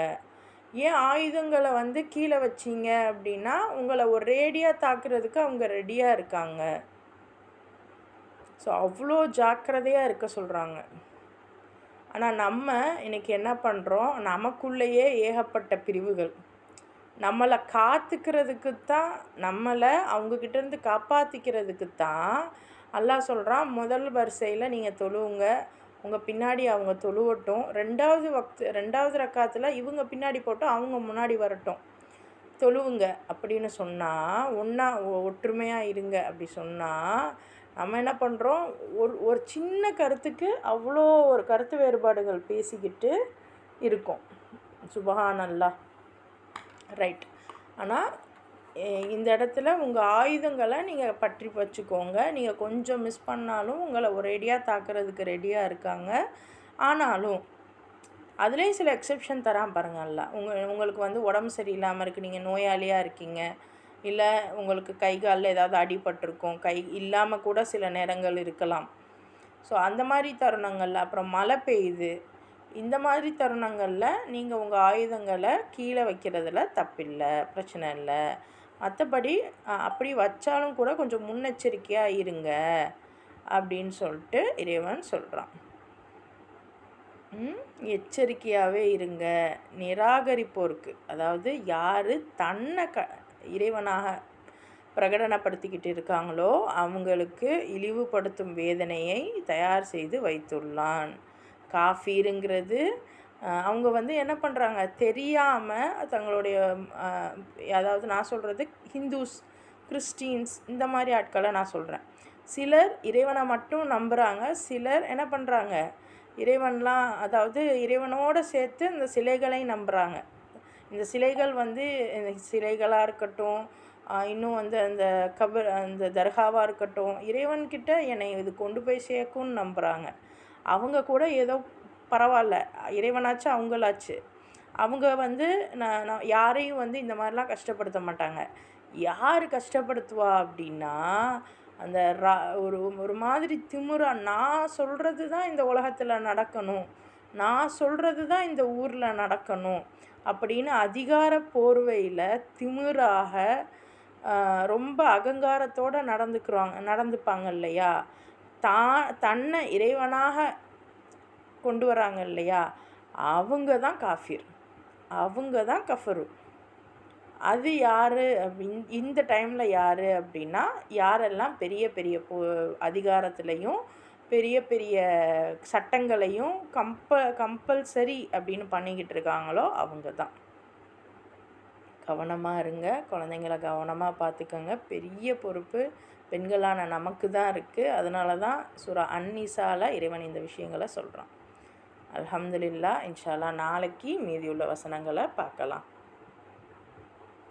ஏன் ஆயுதங்களை வந்து கீழே வச்சிங்க அப்படின்னா உங்களை ஒரேடியாக தாக்குறதுக்கு அவங்க ரெடியாக இருக்காங்க. ஸோ அவ்வளோ ஜாக்கிரதையாக இருக்க சொல்கிறாங்க. ஆனால் நம்ம இன்றைக்கி என்ன பண்ணுறோம், நமக்குள்ளேயே ஏகப்பட்ட பிரிவுகள். நம்மளை காத்துக்கிறதுக்கு தான், நம்மளை அவங்கக்கிட்டேருந்து காப்பாற்றிக்கிறதுக்கு தான் அல்லாஹ் சொல்கிறான், முதல் வரிசையில் நீங்கள் தொழுவுங்க, உங்கள் பின்னாடி அவங்க தொழுவட்டும். ரெண்டாவது ரக்காத்தில் இவங்க பின்னாடி போட்டு அவங்க முன்னாடி வரட்டும், தொழுவுங்க அப்படின்னு சொன்னால், ஒற்றுமையாக இருங்க அப்படி சொன்னால், நம்ம என்ன பண்ணுறோம், ஒரு சின்ன கருத்துக்கு அவ்வளோ ஒரு கருத்து வேறுபாடுகள் பேசிக்கிட்டு இருக்கோம். சுபஹானல்லாஹ். ரைட். ஆனால் இந்த இடத்துல உங்கள் ஆயுதங்களை நீங்கள் பற்றி வச்சுக்கோங்க. நீங்கள் கொஞ்சம் மிஸ் பண்ணாலும் உங்களை ஒரேடியாக தாக்குறதுக்கு ரெடியாக இருக்காங்க. ஆனாலும் அதுலேயும் சில எக்ஸெப்ஷன் தரான் பாருங்கள்ல. உங்களுக்கு வந்து உடம்பு சரியில்லாமல் இருக்குது, நீங்கள் நோயாளியாக இருக்கீங்க, இல்லை உங்களுக்கு கை காலில் ஏதாவது அடிபட்டிருக்கும், கை இல்லாமல் கூட சில நேரங்கள் இருக்கலாம். ஸோ அந்த மாதிரி தருணங்களில், அப்புறம் மழை பெய்யுது, இந்த மாதிரி தருணங்களில் நீங்கள் உங்கள் ஆயுதங்களை கீழே வைக்கிறதுல தப்பில்லை, பிரச்சனை இல்லை. மற்றபடி அப்படி வச்சாலும் கூட கொஞ்சம் முன்னெச்சரிக்கையாக இருங்க அப்படின்னு சொல்லிட்டு இறைவன் சொல்கிறான். எச்சரிக்கையாகவே இருங்க. நிராகரிப்போருக்கு, அதாவது யார் தன்னை இறைவனாக பிரகடனப்படுத்திக்கிட்டு இருக்காங்களோ அவங்களுக்கு இழிவுபடுத்தும் வேதனையை தயார் செய்து வைத்துள்ளான். காஃபீருங்கிறது அவங்க வந்து என்ன பண்ணுறாங்க, தெரியாமல் தங்களுடைய அதாவது நான் சொல்கிறது ஹிந்துஸ், கிறிஸ்டின்ஸ், இந்த மாதிரி ஆட்களை நான் சொல்கிறேன். சிலர் இறைவனை மட்டும் நம்புகிறாங்க, சிலர் என்ன பண்ணுறாங்க, இறைவன்லாம் அதாவது இறைவனோடு சேர்த்து இந்த சிலைகளை நம்புகிறாங்க. இந்த சிலைகள் வந்து சிலைகளாக இருக்கட்டும், இன்னும் வந்து அந்த தர்காவாக இருக்கட்டும், இறைவன்கிட்ட என்னை இது கொண்டு போய் சேர்க்கும்னு நம்புகிறாங்க. அவங்க கூட ஏதோ பரவாயில்ல, இறைவனாச்சு அவங்களாச்சு. அவங்க வந்து நான் நான் யாரையும் வந்து இந்த மாதிரிலாம் கஷ்டப்படுத்த மாட்டாங்க. யார் கஷ்டப்படுத்துவா அப்படின்னா, அந்த ஒரு ஒரு மாதிரி திமிரா, நான் சொல்கிறது தான் இந்த உலகத்தில் நடக்கணும், நான் சொல்கிறது தான் இந்த ஊரில் நடக்கணும் அப்படின்னு அதிகார போர்வையில் திமிராக ரொம்ப அகங்காரத்தோடு நடந்துப்பாங்க இல்லையா? தன்னை இறைவனாக கொண்டு வராங்க இல்லையா? அவங்க தான் காஃபிர், அவங்க தான் கஃபரு. அது யார் இந்த டைமில் யார் அப்படின்னா, யாரெல்லாம் பெரிய பெரிய அதிகாரத்துலேயும் பெரிய பெரிய சட்டங்களையும் கம்பல்சரி அப்படின்னு பண்ணிக்கிட்டு இருக்காங்களோ அவங்க தான். கவனமாக இருங்க, குழந்தைங்கள கவனமாக பார்த்துக்கங்க. பெரிய பொறுப்பு பெண்களான நமக்கு தான் இருக்குது. அதனால தான் சூரா அன்-நிசால இறைவன் இந்த விஷயங்களை சொல்கிறான். அல்ஹம்துலில்லாஹ். இன்ஷா அல்லாஹ் நாளைக்கு மீதியுள்ள வசனங்களை பார்க்கலாம்.